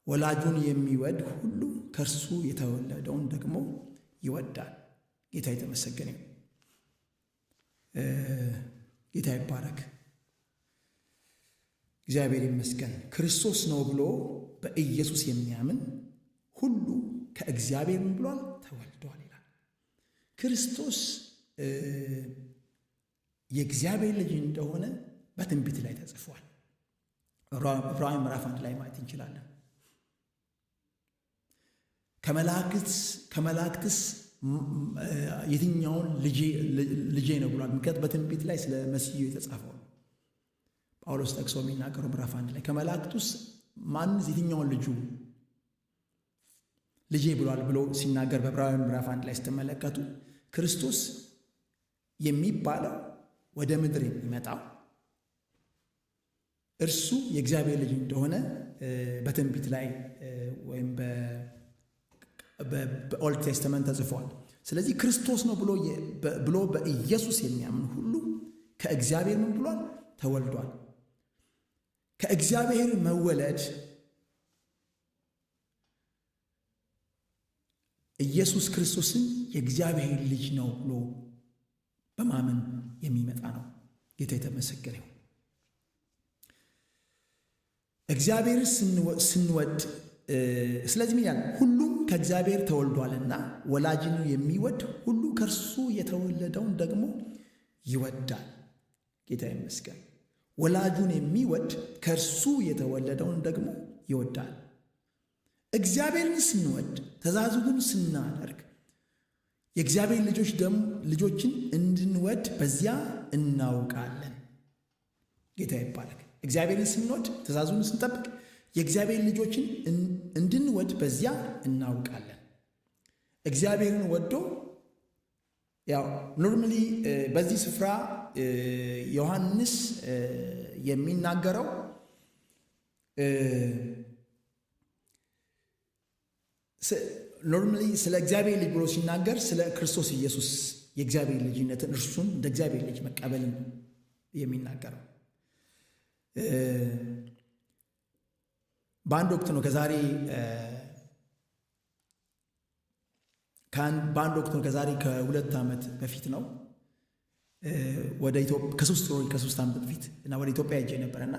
Speaker 1: ወላጁን የሚወድ ሁሉ ከእርሱ የተወለደውን ደግሞ ይወዳል። ጌታ የተመሰገነ ጌታ ይባረክ። እግዚአብሔር ይመስገን። ክርስቶስ ነው ብሎ በኢየሱስ የሚያምን ሁሉ ከእግዚአብሔር ብሏል ተወልዷል ይላል። ክርስቶስ የእግዚአብሔር ልጅ እንደሆነ በትንቢት ላይ ተጽፏል። ዕብራውያን ምዕራፍ 1 ላይ ማየት እንችላለን። ከመላእክትስ የትኛውን ልጄ ነው ብሏል? ምክንያቱም በትንቢት ላይ ስለ መሲሁ የተጻፈው ነው። ጳውሎስ ጠቅሶ የሚናገረው ምዕራፍ 1 ላይ ከመላእክቱስ ማንስ የትኛውን ልጄ ብሏል ብሎ ሲናገር በዕብራውያን ምዕራፍ 1 ላይ ስትመለከቱ ክርስቶስ የሚባለው ወደ ምድር የሚመጣው እርሱ የእግዚአብሔር ልጅ እንደሆነ በትንቢት ላይ ወይም በኦልድ ቴስተመንት ተጽፏል። ስለዚህ ክርስቶስ ነው ብሎ በኢየሱስ የሚያምን ሁሉ ከእግዚአብሔር ምን ብሏል? ተወልዷል። ከእግዚአብሔር መወለድ ኢየሱስ ክርስቶስን የእግዚአብሔር ልጅ ነው ብሎ በማመን የሚመጣ ነው። ጌታ የተመሰገነ ይሁን። እግዚአብሔር ስንወድ ስለዚህ ምን ይላል? ሁሉም ከእግዚአብሔር ተወልዷልና ወላጅን የሚወድ ሁሉ ከእርሱ የተወለደውን ደግሞ ይወዳል። ጌታ ይመስገን። ወላጁን የሚወድ ከእርሱ የተወለደውን ደግሞ ይወዳል። እግዚአብሔርን ስንወድ ትእዛዙን ስናደርግ የእግዚአብሔር ልጆችን እንድንወድ በዚያ እናውቃለን። ጌታ ይባረክ። እግዚአብሔርን ስንወድ ትእዛዙን ስንጠብቅ የእግዚአብሔር ልጆችን እንድንወድ በዚያ እናውቃለን። እግዚአብሔርን ወዶ ያው ኖርማሊ በዚህ ስፍራ ዮሐንስ የሚናገረው ኖርማሊ ስለ እግዚአብሔር ልጅ ብሎ ሲናገር ስለ ክርስቶስ ኢየሱስ የእግዚአብሔር ልጅነትን እርሱን እንደ እግዚአብሔር ልጅ መቀበልን የሚናገረው በአንድ ወቅት ነው። ከዛሬ ከ2 ዓመት በፊት ነው ወደ ኢትዮጵያ ከ3 ዓመት በፊት እና ወደ ኢትዮጵያ ሄጄ ነበርና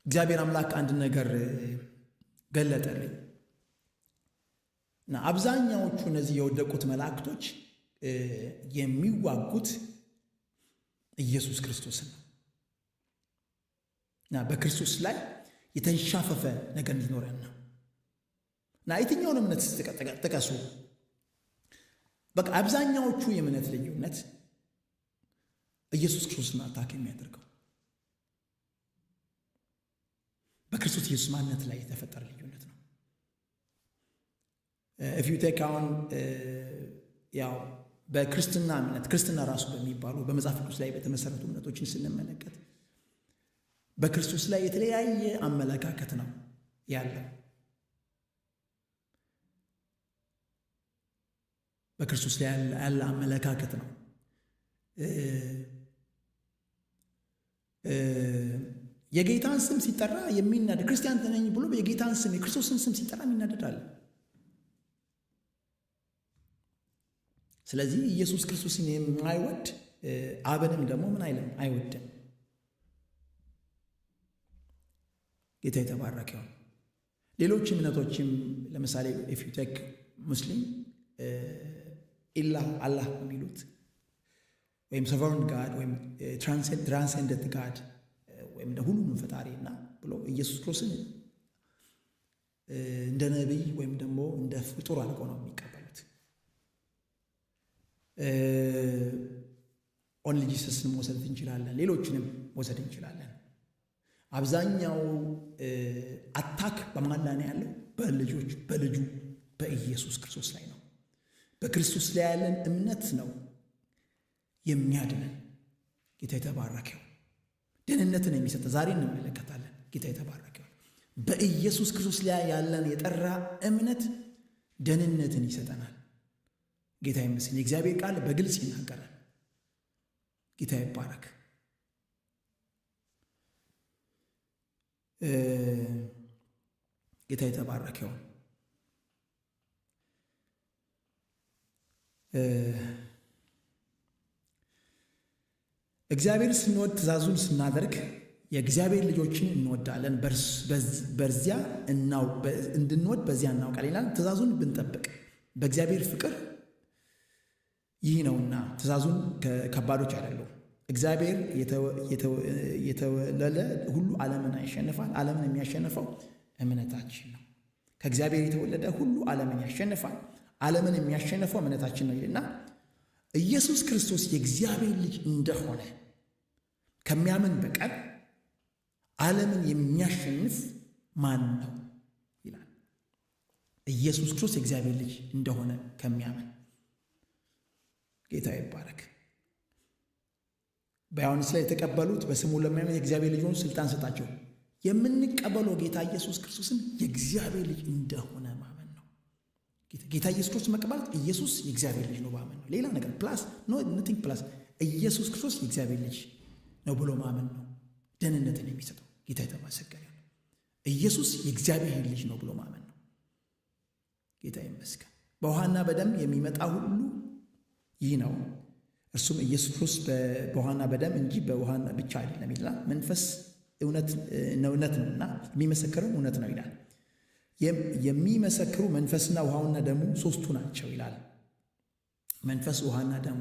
Speaker 1: እግዚአብሔር አምላክ አንድ ነገር ገለጠልኝ እና አብዛኛዎቹ እነዚህ የወደቁት መላእክቶች የሚዋጉት ኢየሱስ ክርስቶስን ነው እና በክርስቶስ ላይ የተንሻፈፈ ነገር እንዲኖረን ነው እና የትኛውን እምነት ጥቀሱ። በቃ አብዛኛዎቹ የእምነት ልዩነት ኢየሱስ ክርስቶስን አታክ የሚያደርገው በክርስቶስ ኢየሱስ ማንነት ላይ የተፈጠረ ልዩነት ነው። if you take አሁን ያው በክርስትና እምነት ክርስትና ራሱ በሚባሉ በመጽሐፍ ቅዱስ ላይ በተመሰረቱ እምነቶችን ስንመለከት በክርስቶስ ላይ የተለያየ አመለካከት ነው ያለው። በክርስቶስ ላይ ያለ አመለካከት ነው የጌታን ስም ሲጠራ የሚናደድ ክርስቲያን ነኝ ብሎ የጌታን ስም የክርስቶስን ስም ሲጠራ የሚናደዳል። ስለዚህ ኢየሱስ ክርስቶስን የማይወድ አብንም ደግሞ ምን አይልም አይወድም። ጌታ የተባረከ ይሁን። ሌሎች እምነቶችም ለምሳሌ if you take ሙስሊም ኢላህ አላህ የሚሉት ወይም sovereign God ወይም transcendent God ወይም ሁሉንም ፈጣሪ እና ብሎ ኢየሱስ ክርስቶስን እንደ ነቢይ ወይም ደግሞ እንደ ፍጡር አድርገው ነው የሚቀበሉት። ኦንሊ ጂሰስን መውሰድ እንችላለን፣ ሌሎችንም መውሰድ እንችላለን። አብዛኛው አታክ በማን ላይ ያለው? በልጁ በኢየሱስ ክርስቶስ ላይ ነው። በክርስቶስ ላይ ያለን እምነት ነው የሚያድነን። ጌታ የተባረከው ደህንነትን የሚሰጥ ዛሬ እንመለከታለን። ጌታ የተባረከው በኢየሱስ ክርስቶስ ላይ ያለን የጠራ እምነት ደህንነትን ይሰጠናል። ጌታ ይመስገን። የእግዚአብሔር ቃል በግልጽ ይናገራል። ጌታ ይባረክ። ጌታ የተባረከው እግዚአብሔር ስንወድ ትእዛዙን ስናደርግ የእግዚአብሔር ልጆችን እንወዳለን። በዚያ እንድንወድ በዚያ እናውቃለን ይላል። ትእዛዙን ብንጠብቅ በእግዚአብሔር ፍቅር ይህ ነውና ትእዛዙን ከባዶች አይደሉም። እግዚአብሔር የተወለደ ሁሉ ዓለምን ያሸንፋል። ዓለምን የሚያሸንፈው እምነታችን ነው። ከእግዚአብሔር የተወለደ ሁሉ ዓለምን ያሸንፋል። ዓለምን የሚያሸንፈው እምነታችን ነው ይልና ኢየሱስ ክርስቶስ የእግዚአብሔር ልጅ እንደሆነ ከሚያምን በቀር ዓለምን የሚያሸንፍ ማን ነው ይላል። ኢየሱስ ክርስቶስ የእግዚአብሔር ልጅ እንደሆነ ከሚያምን ጌታ ይባረክ። በዮሐንስ ላይ የተቀበሉት በስሙ ለሚያምን የእግዚአብሔር ልጅ ሆኑ ስልጣን ሰጣቸው። የምንቀበለው ጌታ ኢየሱስ ክርስቶስን የእግዚአብሔር ልጅ እንደሆነ ማመን ነው። ጌታ ኢየሱስ ክርስቶስ መቀበል ኢየሱስ የእግዚአብሔር ልጅ ነው ማመን ነው። ሌላ ነገር ፕላስ ኖቲንግ ፕላስ ኢየሱስ ክርስቶስ የእግዚአብሔር ልጅ ነው ብሎ ማመን ነው ደህንነትን የሚሰጠው። ጌታ የተመሰገነ ነው። ኢየሱስ የእግዚአብሔር ልጅ ነው ብሎ ማመን ነው። ጌታ ይመስገን። በውሃና በደም የሚመጣ ሁሉ ይህ ነው፣ እርሱም ኢየሱስ ክርስቶስ በውሃና በደም እንጂ በውሃና ብቻ አይደለም ይላል። መንፈስ እውነት ነውና የሚመሰክርም እውነት ነው ይላል። የሚመሰክሩ መንፈስና ውሃውና ደሙ ሦስቱ ናቸው ይላል። መንፈስ ውሃና ደሙ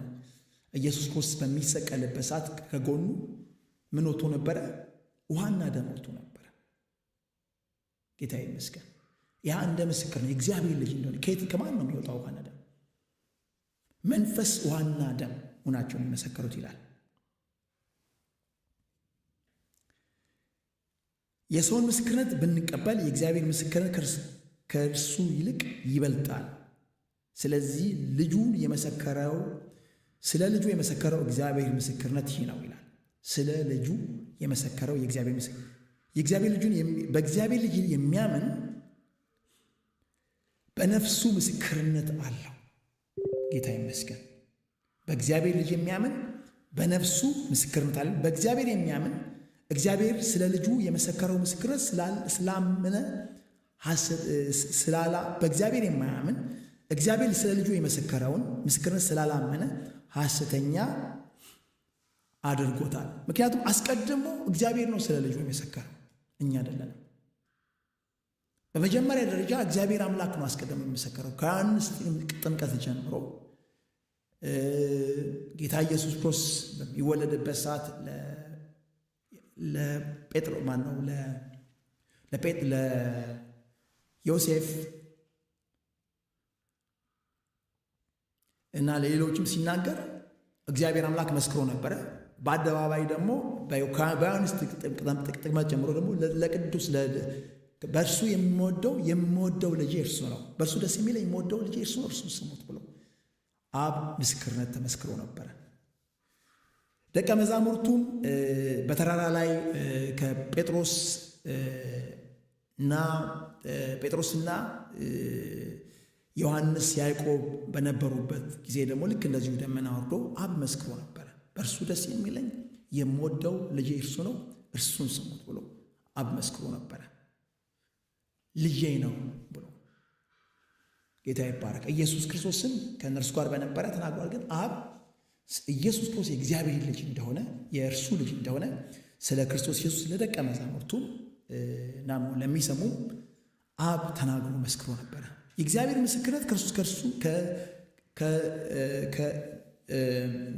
Speaker 1: ኢየሱስ ክርስቶስ በሚሰቀልበት ሰዓት ከጎኑ ምን ወጥቶ ነበረ? ውሃና ደም ወጥቶ ነበረ። ጌታ ይመስገን። ያ እንደ ምስክር ነው የእግዚአብሔር ልጅ እንደሆነ። ከማን ነው የሚወጣው ውሃና ደም? መንፈስ ውሃና ደም ሆናቸው የሚመሰክሩት ይላል። የሰውን ምስክርነት ብንቀበል የእግዚአብሔር ምስክርነት ከእርሱ ይልቅ ይበልጣል። ስለዚህ ስለ ልጁ የመሰከረው እግዚአብሔር ምስክርነት ይህ ነው ይላል። ስለ ልጁ የመሰከረው የእግዚአብሔር ልጁን በእግዚአብሔር ልጅ የሚያምን በነፍሱ ምስክርነት አለው። ጌታ ይመስገን። በእግዚአብሔር ልጅ የሚያምን በነፍሱ ምስክርነት አለው። በእግዚአብሔር የሚያምን እግዚአብሔር ስለ ልጁ የመሰከረው ምስክርነት ስላመነ በእግዚአብሔር የማያምን እግዚአብሔር ስለ ልጁ የመሰከረውን ምስክርነት ስላላመነ ሐሰተኛ አድርጎታል። ምክንያቱም አስቀድሞ እግዚአብሔር ነው ስለ ልጁ የመሰከረው፣ እኛ አይደለንም። በመጀመሪያ ደረጃ እግዚአብሔር አምላክ ነው አስቀድሞ የመሰከረው። ከዮሐንስ ጥምቀት ጀምሮ ጌታ ኢየሱስ ክርስቶስ በሚወለድበት ሰዓት ለዮሴፍ እና ለሌሎችም ሲናገር እግዚአብሔር አምላክ መስክሮ ነበረ። በአደባባይ ደግሞ በዮሐንስ ጥምቀት ጀምሮ ደግሞ ለቅዱስ በእርሱ የምወደው ልጄ እርሱ ነው፣ በእርሱ ደስ የሚለኝ የምወደው ልጄ እርሱ ነው፣ እርሱ ስሙት ብሎ አብ ምስክርነት ተመስክሮ ነበረ። ደቀ መዛሙርቱም በተራራ ላይ ጴጥሮስና ዮሐንስ ያዕቆብ በነበሩበት ጊዜ ደግሞ ልክ እንደዚሁ ደመና ወርዶ አብ መስክሮ ነበረ። በእርሱ ደስ የሚለኝ የምወደው ልጄ እርሱ ነው፣ እርሱን ስሙት ብሎ አብ መስክሮ ነበረ። ልጄ ነው ብሎ ጌታ ይባረክ። ኢየሱስ ክርስቶስን ከእነርሱ ጋር በነበረ ተናግሯል። ግን አብ ኢየሱስ ክርስቶስ የእግዚአብሔር ልጅ እንደሆነ የእርሱ ልጅ እንደሆነ ስለ ክርስቶስ ኢየሱስ ለደቀ መዛሙርቱ እና ለሚሰሙ አብ ተናግሮ መስክሮ ነበረ። የእግዚአብሔር ምስክርነት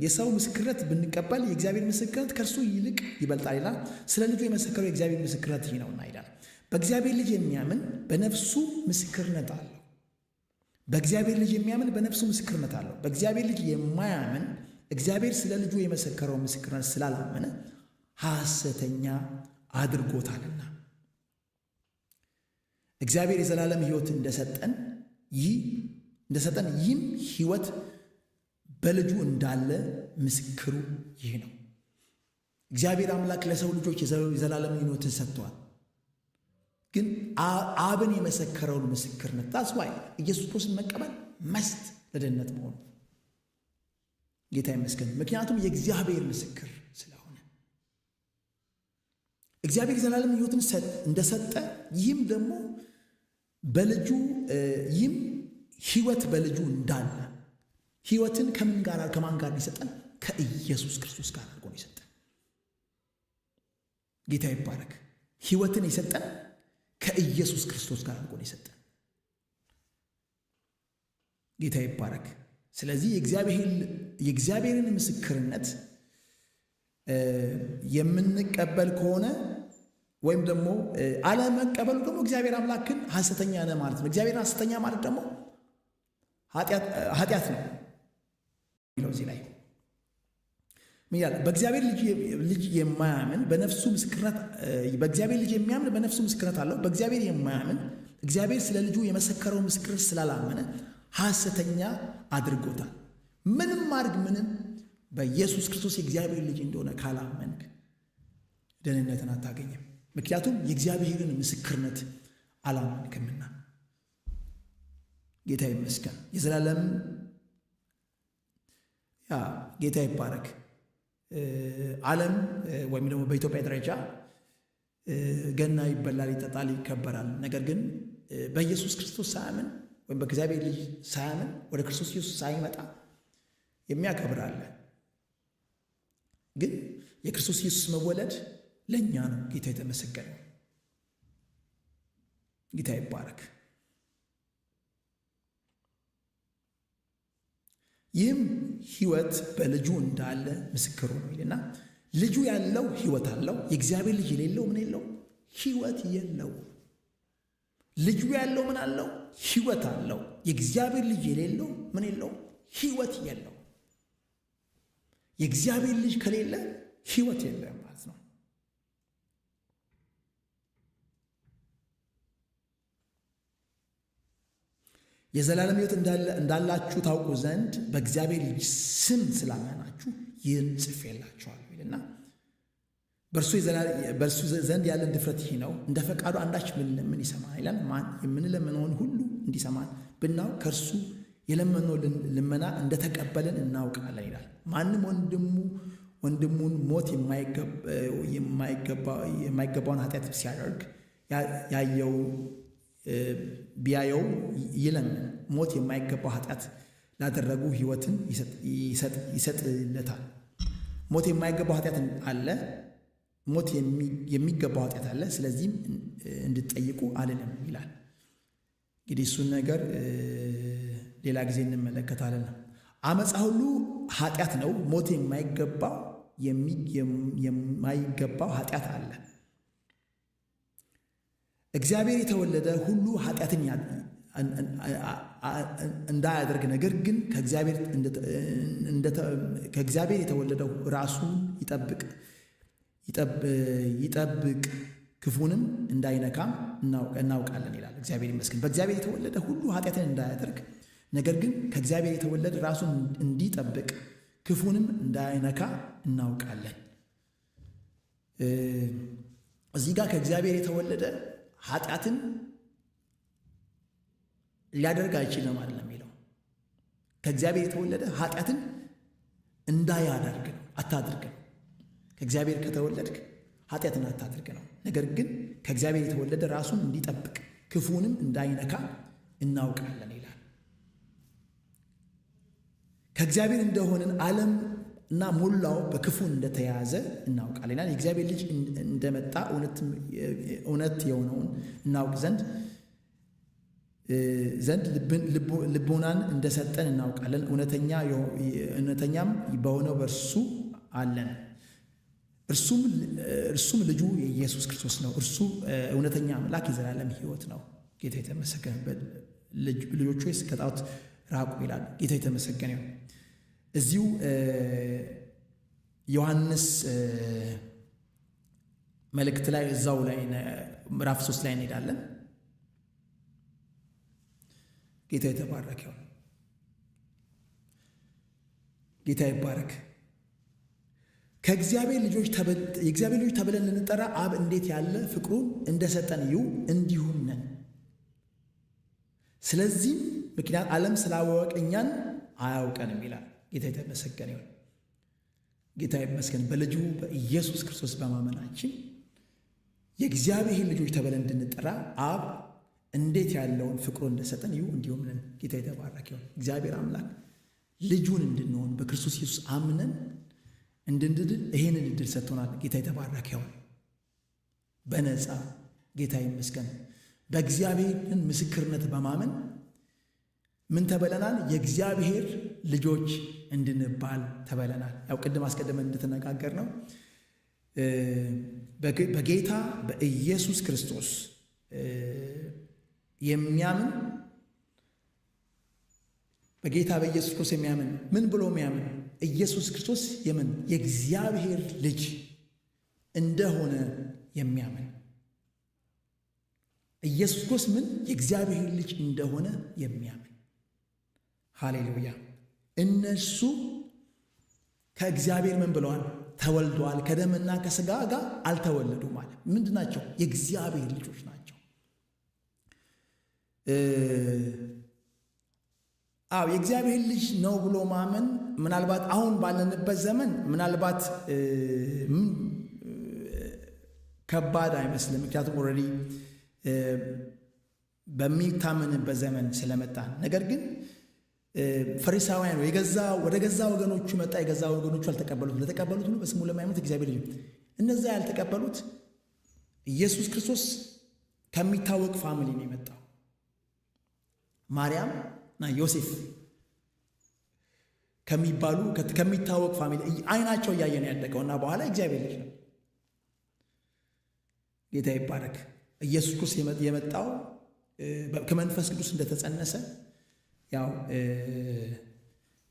Speaker 1: የሰው ምስክርነት ብንቀበል የእግዚአብሔር ምስክርነት ከእርሱ ይልቅ ይበልጣል ይላል። ስለ ልጁ የመሰከረው የእግዚአብሔር ምስክርነት ይህ ነውና ይላል። በእግዚአብሔር ልጅ የሚያምን በነፍሱ ምስክርነት አለው። በእግዚአብሔር ልጅ የሚያምን በነፍሱ ምስክርነት አለው። በእግዚአብሔር ልጅ የማያምን እግዚአብሔር ስለ ልጁ የመሰከረው ምስክርነት ስላላመነ ሐሰተኛ አድርጎታልና። እግዚአብሔር የዘላለም ሕይወት እንደሰጠን ይህም ሕይወት በልጁ እንዳለ ምስክሩ ይህ ነው። እግዚአብሔር አምላክ ለሰው ልጆች የዘላለም ሕይወትን ሰጥቷል። ግን አብን የመሰከረውን ምስክርነት ታስዋይ ኢየሱስ ክርስቶስን መቀበል መስት ለደህንነት መሆኑ ጌታ ይመስገን። ምክንያቱም የእግዚአብሔር ምስክር ስለሆነ እግዚአብሔር የዘላለም ሕይወትን እንደሰጠ ይህም ደግሞ በልጁ ይህም ሕይወት በልጁ እንዳለ ሕይወትን ከማን ጋር ይሰጠን? ከኢየሱስ ክርስቶስ ጋር አድርጎ ነው ይሰጠን። ጌታ ይባረክ። ሕይወትን የሰጠን ከኢየሱስ ክርስቶስ ጋር አድርጎ ነው የሰጠን። ጌታ ይባረክ። ስለዚህ የእግዚአብሔርን ምስክርነት የምንቀበል ከሆነ ወይም ደግሞ አለመቀበሉ ደግሞ እግዚአብሔር አምላክን ሐሰተኛ ነህ ማለት ነው። እግዚአብሔርን ሐሰተኛ ማለት ደግሞ ኃጢአት ነው የሚለው እዚህ ላይ ምን ይላል? በእግዚአብሔር ልጅ የማያምን በነፍሱ ምስክርነት በእግዚአብሔር ልጅ የሚያምን በነፍሱ ምስክርነት አለው። በእግዚአብሔር የማያምን እግዚአብሔር ስለ ልጁ የመሰከረው ምስክርነት ስላላመነ ሐሰተኛ አድርጎታል። ምንም ማድረግ ምንም በኢየሱስ ክርስቶስ የእግዚአብሔር ልጅ እንደሆነ ካላመንክ ደህንነትን አታገኝም። ምክንያቱም የእግዚአብሔርን ምስክርነት አላመንክምና። ጌታ ይመስገን። የዘላለም ጌታ ይባረክ። ዓለም ወይም ደግሞ በኢትዮጵያ ደረጃ ገና ይበላል፣ ይጠጣል፣ ይከበራል። ነገር ግን በኢየሱስ ክርስቶስ ሳያምን ወይም በእግዚአብሔር ልጅ ሳያምን ወደ ክርስቶስ ኢየሱስ ሳይመጣ የሚያከብር አለ። ግን የክርስቶስ ኢየሱስ መወለድ ለእኛ ነው። ጌታ የተመሰገነ፣ ጌታ ይባረክ። ይህም ሕይወት በልጁ እንዳለ ምስክሩ ነው ይልና ልጁ ያለው ሕይወት አለው። የእግዚአብሔር ልጅ የሌለው ምን የለው? ሕይወት የለው። ልጁ ያለው ምን አለው? ሕይወት አለው። የእግዚአብሔር ልጅ የሌለው ምን የለው? ሕይወት የለው። የእግዚአብሔር ልጅ ከሌለ ሕይወት የለም ማለት ነው። የዘላለም ሕይወት እንዳላችሁ ታውቁ ዘንድ በእግዚአብሔር ልጅ ስም ስላመናችሁ ይህን ጽፌላችኋለሁ ይልና በእርሱ ዘንድ ያለን ድፍረት ይህ ነው፣ እንደ ፈቃዱ አንዳች ምን ይሰማን ይላል። የምንለምነውን ሁሉ እንዲሰማን ብናውቅ ከእርሱ የለመነው ልመና እንደተቀበልን እናውቃለን ይላል። ማንም ወንድሙን ሞት የማይገባውን ኃጢአት ሲያደርግ ቢያየው ይለምን፣ ሞት የማይገባው ኃጢአት ላደረጉ ሕይወትን ይሰጥለታል። ሞት የማይገባው ኃጢአት አለ፣ ሞት የሚገባው ኃጢአት አለ። ስለዚህም እንድትጠይቁ አልልም ይላል። እንግዲህ እሱን ነገር ሌላ ጊዜ እንመለከታለን። አመፃ ሁሉ ኃጢአት ነው። ሞት የማይገባው ኃጢአት አለ። እግዚአብሔር የተወለደ ሁሉ ኃጢአትን እንዳያደርግ፣ ነገር ግን ከእግዚአብሔር የተወለደው ራሱን ይጠብቅ ክፉንም እንዳይነካም እናውቃለን ይላል። እግዚአብሔር ይመስገን። በእግዚአብሔር የተወለደ ሁሉ ኃጢአትን እንዳያደርግ፣ ነገር ግን ከእግዚአብሔር የተወለደ ራሱን እንዲጠብቅ ክፉንም እንዳይነካ እናውቃለን። እዚህ ጋር ከእግዚአብሔር የተወለደ ኃጢአትን ሊያደርግ አይችልም አይደለም የሚለው። ከእግዚአብሔር የተወለደ ኃጢአትን እንዳያደርግ ነው፣ አታድርግ ነው። ከእግዚአብሔር ከተወለድክ ኃጢአትን አታድርግ ነው። ነገር ግን ከእግዚአብሔር የተወለደ ራሱን እንዲጠብቅ ክፉንም እንዳይነካ እናውቃለን ይላል። ከእግዚአብሔር እንደሆንን ዓለም እና ሞላው በክፉ እንደተያዘ እናውቃለን ይላል። የእግዚአብሔር ልጅ እንደመጣ እውነት የሆነውን እናውቅ ዘንድ ልቦናን እንደሰጠን እናውቃለን። እውነተኛም በሆነው በእርሱ አለን። እርሱም ልጁ የኢየሱስ ክርስቶስ ነው። እርሱ እውነተኛ አምላክ የዘላለም ሕይወት ነው። ጌታ የተመሰገነበት። ልጆቹ ወይስ ከጣዖት ራቁ ይላል። ጌታ የተመሰገነ ነው። እዚሁ ዮሐንስ መልእክት ላይ እዛው ላይ ምዕራፍ 3 ላይ እንሄዳለን። ጌታ የተባረከ ይሁን። ጌታ ይባረክ። የእግዚአብሔር ልጆች ተብለን ልንጠራ አብ እንዴት ያለ ፍቅሩን እንደሰጠን እንዲሁም ነን። ስለዚህም ምክንያት ዓለም ስላወቀ እኛን አያውቀንም ይላል። ጌታ የተመሰገነ ይሁን። ጌታ ይመስገን። በልጁ በኢየሱስ ክርስቶስ በማመናችን የእግዚአብሔር ልጆች ተብለን እንድንጠራ አብ እንዴት ያለውን ፍቅሩን እንደሰጠን እንዲሁም ነን። ጌታ የተባረከ ይሁን። እግዚአብሔር አምላክ ልጁን እንድንሆን በክርስቶስ ኢየሱስ አምነን እንድንድን ይሄንን እድል ሰጥቶናል። ጌታ የተባረከ ይሁን። በነፃ ጌታ ይመስገን። በእግዚአብሔርን ምስክርነት በማመን ምን ተበለናል? የእግዚአብሔር ልጆች እንድንባል ተብለናል። ያው ቅድም አስቀድመን እንደተነጋገር ነው በጌታ በኢየሱስ ክርስቶስ የሚያምን በጌታ በኢየሱስ ክርስቶስ የሚያምን ምን ብሎ የሚያምን ኢየሱስ ክርስቶስ የእግዚአብሔር ልጅ እንደሆነ የሚያምን ኢየሱስ ክርስቶስ የእግዚአብሔር ልጅ እንደሆነ የሚያምን ሃሌሉያ። እነሱ ከእግዚአብሔር ምን ብለዋል? ተወልደዋል። ከደምና ከሥጋ ጋር አልተወለዱ ማለት ምንድን ናቸው? የእግዚአብሔር ልጆች ናቸው። የእግዚአብሔር ልጅ ነው ብሎ ማመን ምናልባት አሁን ባለንበት ዘመን ምናልባት ከባድ አይመስልም። ምክንያቱም ኦልሬዲ በሚታመንበት ዘመን ስለመጣን። ነገር ግን ፈሪሳውያን ወደ ገዛ ወገኖቹ መጣ፣ የገዛ ወገኖቹ አልተቀበሉት። ለተቀበሉት ሁሉ በስሙ ለማይሞት እግዚአብሔር ልጅ። እነዛ ያልተቀበሉት ኢየሱስ ክርስቶስ ከሚታወቅ ፋሚሊ ነው የመጣው። ማርያም እና ዮሴፍ ከሚባሉ ከሚታወቅ ፋሚሊ አይናቸው እያየ ነው ያደገውና በኋላ እግዚአብሔር ልጅ ነው። ጌታ ይባረክ። ኢየሱስ ክርስቶስ የመጣው ከመንፈስ ቅዱስ እንደተጸነሰ ያው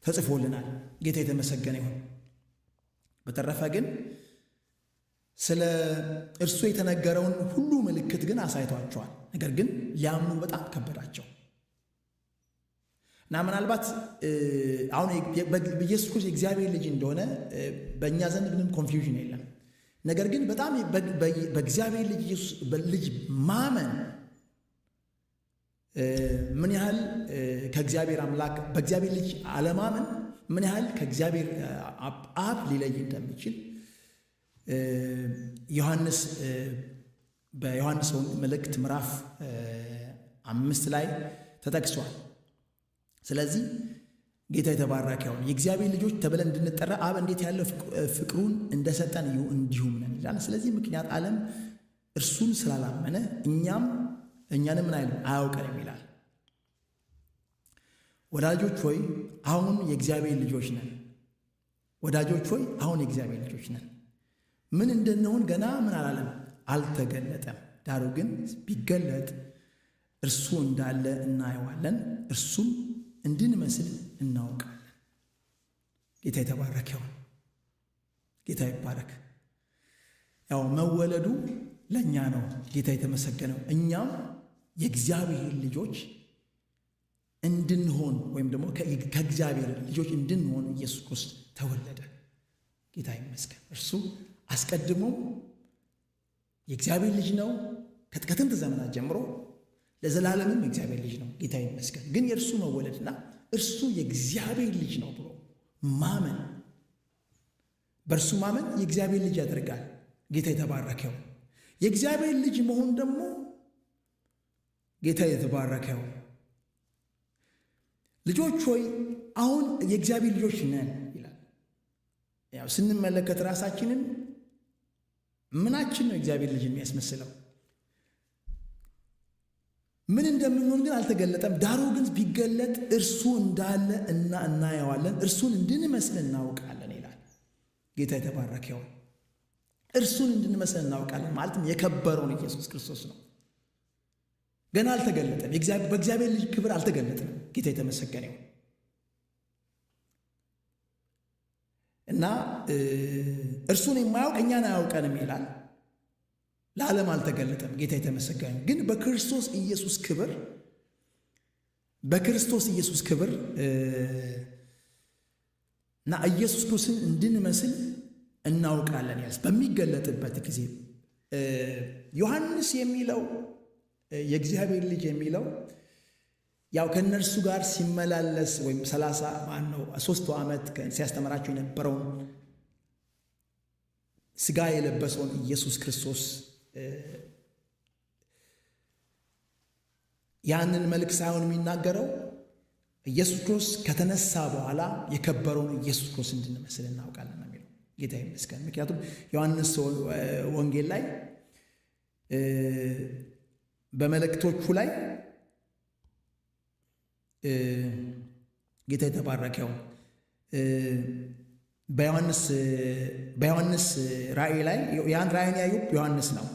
Speaker 1: ተጽፎልናል። ጌታ የተመሰገነ ይሁን። በተረፈ ግን ስለ እርሱ የተነገረውን ሁሉ ምልክት ግን አሳይቷቸዋል። ነገር ግን ሊያምኑ በጣም ከበዳቸው እና ምናልባት አሁን ኢየሱስ ክርስቶስ የእግዚአብሔር ልጅ እንደሆነ በእኛ ዘንድ ምንም ኮንፊውዥን የለም። ነገር ግን በጣም በእግዚአብሔር ልጅ ማመን ምን ያህል ከእግዚአብሔር አምላክ በእግዚአብሔር ልጅ አለማመን ምን ያህል ከእግዚአብሔር አብ ሊለይ እንደሚችል በዮሐንስ መልእክት ምዕራፍ 5 ላይ ተጠቅሷል። ስለዚህ ጌታ የተባረከ ይሁን። የእግዚአብሔር ልጆች ተብለን እንድንጠራ አብ እንዴት ያለው ፍቅሩን እንደሰጠን እንዲሁም ነን ይላል። ስለዚህ ምክንያት ዓለም እርሱን ስላላመነ እኛንም ምን አይልም አያውቀንም ይላል። ወዳጆች ሆይ አሁን የእግዚአብሔር ልጆች ነን። ወዳጆች ሆይ አሁን የእግዚአብሔር ልጆች ነን። ምን እንድንሆን ገና ምን አላለም አልተገለጠም። ዳሩ ግን ቢገለጥ እርሱ እንዳለ እናየዋለን፣ እርሱም እንድንመስል እናውቃለን። ጌታ የተባረከ ይሁን። ጌታ ይባረክ። ያው መወለዱ ለእኛ ነው። ጌታ የተመሰገነው። እኛም የእግዚአብሔር ልጆች እንድንሆን ወይም ደግሞ ከእግዚአብሔር ልጆች እንድንሆን ኢየሱስ ክርስቶስ ተወለደ። ጌታ ይመስገን። እርሱ አስቀድሞም የእግዚአብሔር ልጅ ነው። ከጥንት ዘመናት ጀምሮ ለዘላለምም የእግዚአብሔር ልጅ ነው። ጌታ ይመስገን። ግን የእርሱ መወለድና እርሱ የእግዚአብሔር ልጅ ነው ብሎ ማመን፣ በእርሱ ማመን የእግዚአብሔር ልጅ ያደርጋል። ጌታ የተባረከው የእግዚአብሔር ልጅ መሆን ደግሞ ጌታ የተባረከው። ልጆች ሆይ አሁን የእግዚአብሔር ልጆች ነን ይላል። ያው ስንመለከት ራሳችንን ምናችን ነው እግዚአብሔር ልጅ የሚያስመስለው? ምን እንደምንሆን ግን አልተገለጠም። ዳሩ ግን ቢገለጥ እርሱ እንዳለ እናየዋለን፣ እርሱን እንድንመስል እናውቃለን ይላል። ጌታ የተባረከው እርሱን እንድንመስል እናውቃለን ማለትም የከበረውን ኢየሱስ ክርስቶስ ነው። ገና አልተገለጠም። በእግዚአብሔር ልጅ ክብር አልተገለጠም። ጌታ የተመሰገነው እና እርሱን የማያውቅ እኛን አያውቀንም ይላል። ለዓለም አልተገለጠም። ጌታ የተመሰገነ ግን በክርስቶስ ኢየሱስ ክብር እና ኢየሱስ ክርስቶስን እንድንመስል እናውቃለን ያስ በሚገለጥበት ጊዜ ዮሐንስ የሚለው የእግዚአብሔር ልጅ የሚለው ያው ከእነርሱ ጋር ሲመላለስ ወይም 3 ዓመት ሲያስተምራቸው የነበረውን ሥጋ የለበሰውን ኢየሱስ ክርስቶስ ያንን መልክ ሳይሆን የሚናገረው ኢየሱስ ክርስቶስ ከተነሳ በኋላ የከበረውን ኢየሱስ ክርስቶስ እንድንመስል እናውቃለን ነው የሚለው። ጌታ ይመስገን። ምክንያቱም ዮሐንስ ወንጌል ላይ በመልእክቶቹ ላይ ጌታ የተባረከው። በዮሐንስ ራእይ ላይ ያን ራእይን ያዩ ዮሐንስ ነው።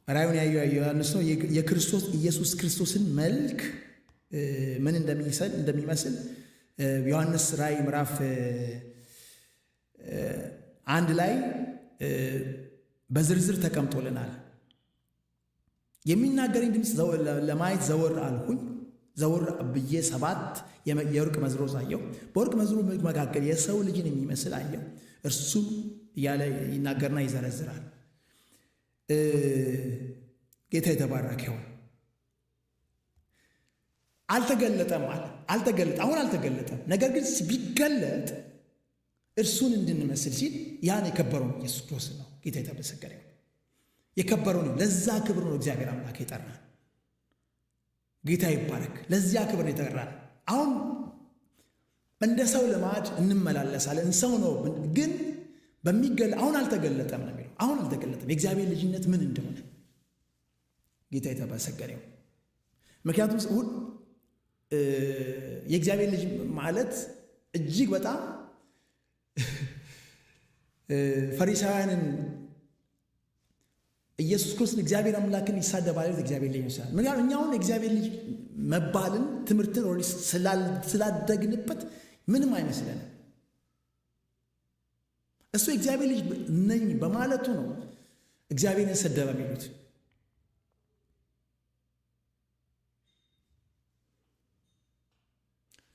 Speaker 1: ራእዩን ያዩ ዮሐንስ ነው። የክርስቶስ ኢየሱስ ክርስቶስን መልክ ምን እንደሚመስል ዮሐንስ ራእይ ምዕራፍ 1 ላይ በዝርዝር ተቀምጦልናል። የሚናገረኝ ድምፅ ለማየት ዘወር አልሁኝ። ዘወር ብዬ 7 የወርቅ መዝሮች አየሁ። በወርቅ መዝሮች መካከል የሰው ልጅን የሚመስል አየሁ። እርሱ እያለ ይናገርና ይዘረዝራል። ጌታ የተባረከው። አልተገለጠም አለ። አሁን አልተገለጠም። ነገር ግን ቢገለጥ እርሱን እንድንመስል ሲል ያን የከበረውን ኢየሱስ ክርስቶስ ነው። ጌታ የተመሰገነ ይሁን። የከበረው ነው። ለዛ ክብር ነው እግዚአብሔር አምላክ የጠራን። ጌታ ይባረክ። ለዚያ ክብር ነው የጠራን። አሁን እንደ ሰው ልማድ እንመላለሳለን። ሰው ነው ግን አሁን አልተገለጠም ነው የሚለው። አሁን አልተገለጠም የእግዚአብሔር ልጅነት ምን እንደሆነ። ጌታ የተመሰገነ ይሁን። ምክንያቱም የእግዚአብሔር ልጅ ማለት እጅግ በጣም ፈሪሳውያንን ኢየሱስ ክርስቶስ እግዚአብሔር አምላክን ይሳደባል። እግዚአብሔር ልጅ ይመስላል። ምክንያቱም እኛ አሁን እግዚአብሔር ልጅ መባልን ትምህርትን ስላደግንበት ምንም አይመስለንም። እሱ እግዚአብሔር ልጅ ነኝ በማለቱ ነው እግዚአብሔርን ሰደበ የሚሉት።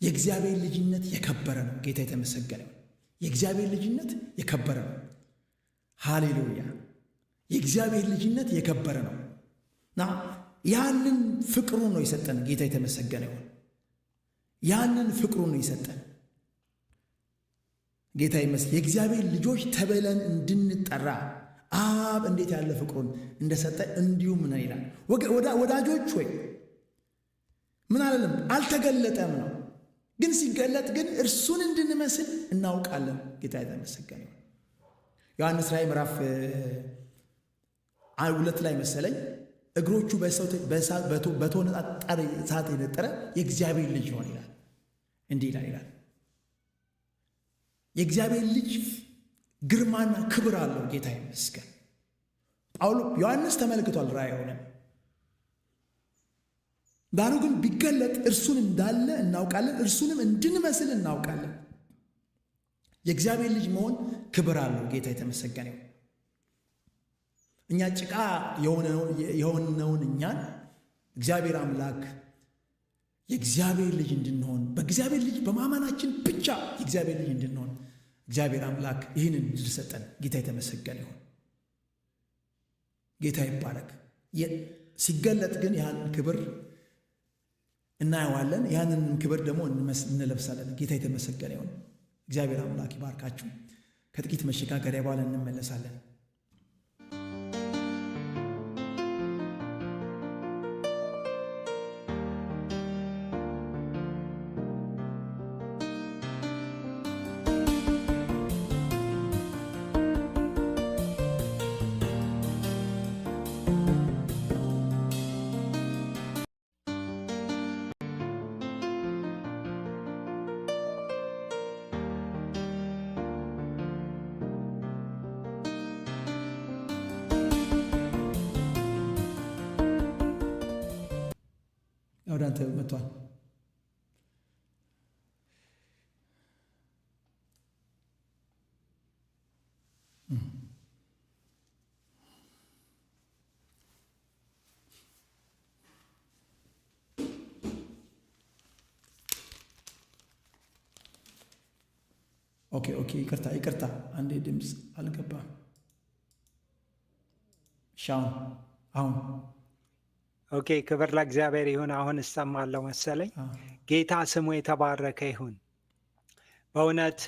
Speaker 1: የእግዚአብሔር ልጅነት የከበረ ነው። ጌታ የተመሰገነ ነው። የእግዚአብሔር ልጅነት የከበረ ነው። ሃሌሉያ! የእግዚአብሔር ልጅነት የከበረ ነው እና ያንን ፍቅሩን ነው የሰጠን። ጌታ የተመሰገነ ይሁን። ያንን ፍቅሩን ነው የሰጠን። ጌታ ይመስገን። የእግዚአብሔር ልጆች ተብለን እንድንጠራ አብ እንዴት ያለ ፍቅሩን እንደሰጠ እንዲሁም ነው ይላል። ወዳጆች ሆይ ምን አለም አልተገለጠም ነው፣ ግን ሲገለጥ ግን እርሱን እንድንመስል እናውቃለን። ጌታ የተመሰገነ ይሁን። ዮሐንስ ራእይ ምዕራፍ 2 ላይ መሰለኝ እግሮቹ በተወነጣጠረ እሳት የነጠረ የእግዚአብሔር ልጅ ይሆን ይላል። እንዲህ ይላል የእግዚአብሔር ልጅ ግርማና ክብር አለው። ጌታ ይመስገን። ዮሐንስ ተመልክቷል ራእዩን። ዳሩ ግን ቢገለጥ እርሱን እንዳለ እናውቃለን፣ እርሱንም እንድንመስል እናውቃለን። የእግዚአብሔር ልጅ መሆን ክብር አለው። ጌታ የተመሰገነ ይሁን። እኛ ጭቃ የሆነውን እኛን እግዚአብሔር አምላክ የእግዚአብሔር ልጅ እንድንሆን በእግዚአብሔር ልጅ በማመናችን ብቻ የእግዚአብሔር ልጅ እንድንሆን እግዚአብሔር አምላክ ይህንን ዕድል ሰጠን። ጌታ የተመሰገነ ይሁን። ጌታ ይባረክ። ሲገለጥ ግን ያን ክብር እናየዋለን። ያንን ክብር ደግሞ እንለብሳለን። ጌታ የተመሰገነ ይሁን። እግዚአብሔር አምላክ ይባርካችሁ። ከጥቂት መሸጋገሪያ በኋላ እንመለሳለን። ወደ አንተ መጥቷል። ኦኬ ይቅርታ አንዴ ድምፅ አልገባም። አሁን
Speaker 2: ኦኬ፣ ክብር ለእግዚአብሔር ይሁን። አሁን እሰማለሁ መሰለኝ። ጌታ ስሙ የተባረከ ይሁን። በእውነት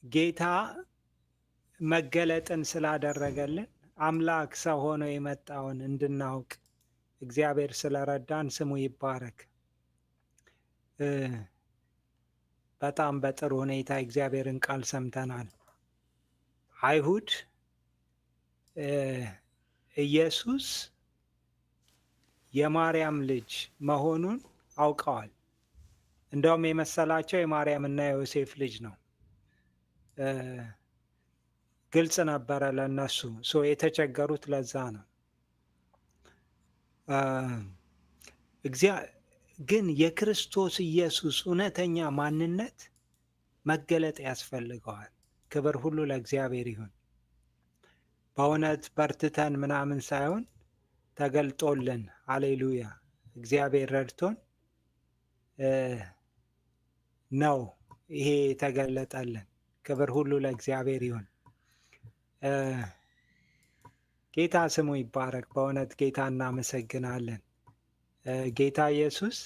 Speaker 2: ጌታ መገለጥን ስላደረገልን አምላክ ሰው ሆኖ የመጣውን እንድናውቅ እግዚአብሔር ስለረዳን ስሙ ይባረክ። በጣም በጥሩ ሁኔታ እግዚአብሔርን ቃል ሰምተናል። አይሁድ ኢየሱስ የማርያም ልጅ መሆኑን አውቀዋል። እንደውም የመሰላቸው የማርያምና የዮሴፍ ልጅ ነው። ግልጽ ነበረ ለነሱ። የተቸገሩት ለዛ ነው። ግን የክርስቶስ ኢየሱስ እውነተኛ ማንነት መገለጥ ያስፈልገዋል። ክብር ሁሉ ለእግዚአብሔር ይሁን። በእውነት በርትተን ምናምን ሳይሆን ተገልጦልን፣ ሃሌሉያ፣ እግዚአብሔር ረድቶን ነው ይሄ የተገለጠልን። ክብር ሁሉ ለእግዚአብሔር ይሁን። ጌታ ስሙ ይባረክ። በእውነት ጌታ እናመሰግናለን። ጌታ ኢየሱስ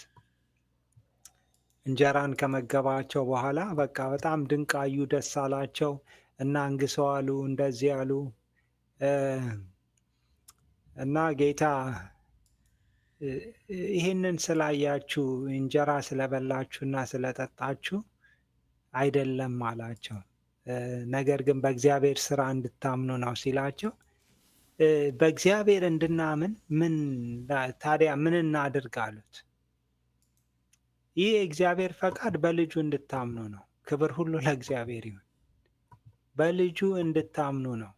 Speaker 2: እንጀራን ከመገባቸው በኋላ በቃ በጣም ድንቅ አዩ፣ ደስ አላቸው እና አንግሰው አሉ፣ እንደዚህ አሉ እና ጌታ ይህንን ስላያችሁ እንጀራ ስለበላችሁና ስለጠጣችሁ አይደለም አላቸው። ነገር ግን በእግዚአብሔር ስራ እንድታምኑ ነው ሲላቸው፣ በእግዚአብሔር እንድናምን ታዲያ ምን እናድርግ አሉት። ይህ የእግዚአብሔር ፈቃድ በልጁ እንድታምኑ ነው። ክብር ሁሉ ለእግዚአብሔር ይሁን። በልጁ እንድታምኑ ነው።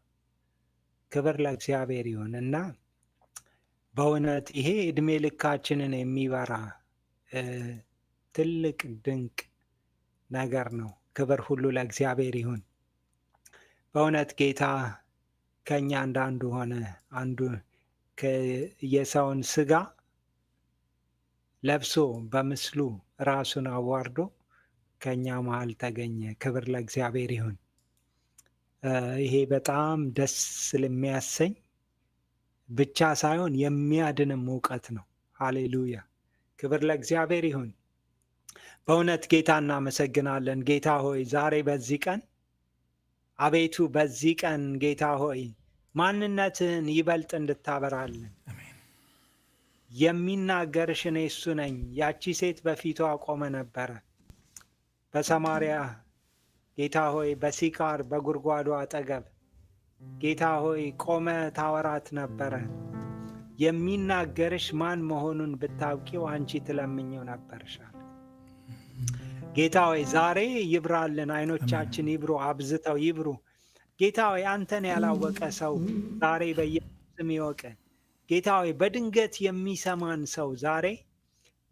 Speaker 2: ክብር ለእግዚአብሔር ይሁን እና በእውነት ይሄ እድሜ ልካችንን የሚበራ ትልቅ ድንቅ ነገር ነው። ክብር ሁሉ ለእግዚአብሔር ይሁን። በእውነት ጌታ ከኛ እንዳንዱ ሆነ። አንዱ የሰውን ስጋ ለብሶ በምስሉ ራሱን አዋርዶ ከኛ መሃል ተገኘ። ክብር ለእግዚአብሔር ይሁን። ይሄ በጣም ደስ የሚያሰኝ ብቻ ሳይሆን የሚያድንም እውቀት ነው። ሃሌሉያ፣ ክብር ለእግዚአብሔር ይሁን። በእውነት ጌታ እናመሰግናለን። ጌታ ሆይ ዛሬ በዚህ ቀን አቤቱ በዚህ ቀን ጌታ ሆይ ማንነትህን ይበልጥ እንድታበራልን የሚናገርሽ እኔ እሱ ነኝ። ያቺ ሴት በፊቷ ቆመ ነበረ በሰማርያ ጌታ ሆይ በሲካር በጉድጓዱ አጠገብ ጌታ ሆይ ቆመ ታወራት ነበረ። የሚናገርሽ ማን መሆኑን ብታውቂው አንቺ ትለምኘው ነበርሻል። ጌታ ሆይ ዛሬ ይብራልን፣ አይኖቻችን ይብሩ፣ አብዝተው ይብሩ። ጌታ ሆይ አንተን ያላወቀ ሰው ዛሬ በኢየሱስ ስም ይወቅ። ጌታ ሆይ በድንገት የሚሰማን ሰው ዛሬ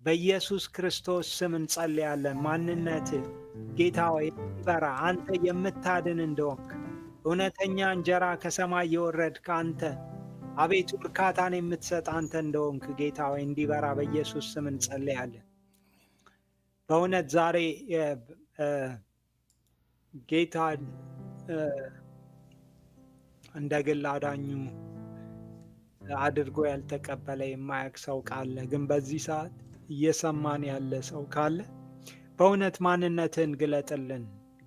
Speaker 2: በኢየሱስ ክርስቶስ ስም እንጸልያለን። ማንነት ጌታ ሆይ ይበራ። አንተ የምታድን እንደሆንክ እውነተኛ እንጀራ ከሰማይ የወረድክ አንተ አቤቱ እርካታን የምትሰጥ አንተ እንደሆንክ ጌታ ሆይ እንዲበራ በኢየሱስ ስም እንጸልያለን። በእውነት ዛሬ ጌታ እንደ ግል አዳኙ አድርጎ ያልተቀበለ የማያውቅ ሰው ካለ፣ ግን በዚህ ሰዓት እየሰማን ያለ ሰው ካለ በእውነት ማንነትን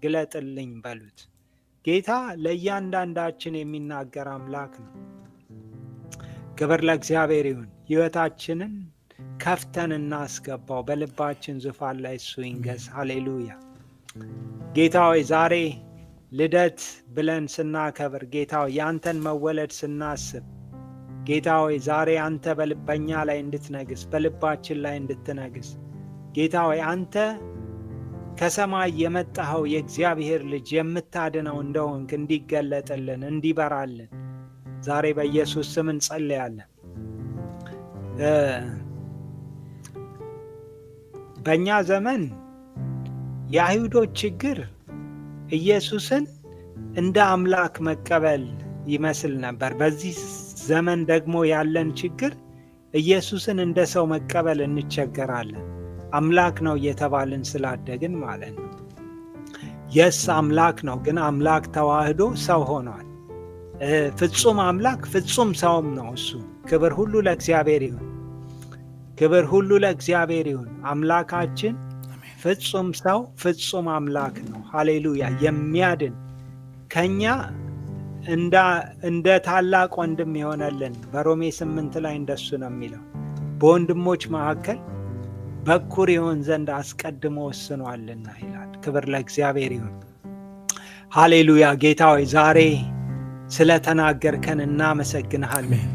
Speaker 2: ግለጥልኝ በሉት። ጌታ ለእያንዳንዳችን የሚናገር አምላክ ነው። ክብር ለእግዚአብሔር ይሁን። ሕይወታችንን ከፍተን እናስገባው። በልባችን ዙፋን ላይ እሱ ይንገስ። ሃሌሉያ። ጌታ ሆይ ዛሬ ልደት ብለን ስናከብር ጌታ ሆይ ያንተን መወለድ ስናስብ ጌታ ሆይ ዛሬ አንተ በልበኛ ላይ እንድትነግስ፣ በልባችን ላይ እንድትነግስ ጌታ ሆይ አንተ ከሰማይ የመጣኸው የእግዚአብሔር ልጅ የምታድነው እንደሆንክ እንዲገለጥልን፣ እንዲበራልን ዛሬ በኢየሱስ ስም እንጸልያለን። በእኛ ዘመን የአይሁዶች ችግር ኢየሱስን እንደ አምላክ መቀበል ይመስል ነበር። በዚህ ዘመን ደግሞ ያለን ችግር ኢየሱስን እንደ ሰው መቀበል እንቸገራለን። አምላክ ነው እየተባልን ስላደግን ማለት ነው። የስ አምላክ ነው፣ ግን አምላክ ተዋህዶ ሰው ሆኗል። ፍጹም አምላክ ፍጹም ሰውም ነው እሱ። ክብር ሁሉ ለእግዚአብሔር ይሁን። ክብር ሁሉ ለእግዚአብሔር ይሁን። አምላካችን ፍጹም ሰው ፍጹም አምላክ ነው። ሃሌሉያ። የሚያድን ከኛ እንደ ታላቅ ወንድም የሆነልን በሮሜ 8 ላይ እንደሱ ነው የሚለው። በወንድሞች መካከል በኩር ይሆን ዘንድ አስቀድሞ ወስኗልና ይላል። ክብር ለእግዚአብሔር ይሁን። ሃሌሉያ። ጌታ ሆይ ዛሬ ስለተናገርከን እናመሰግንሃለን።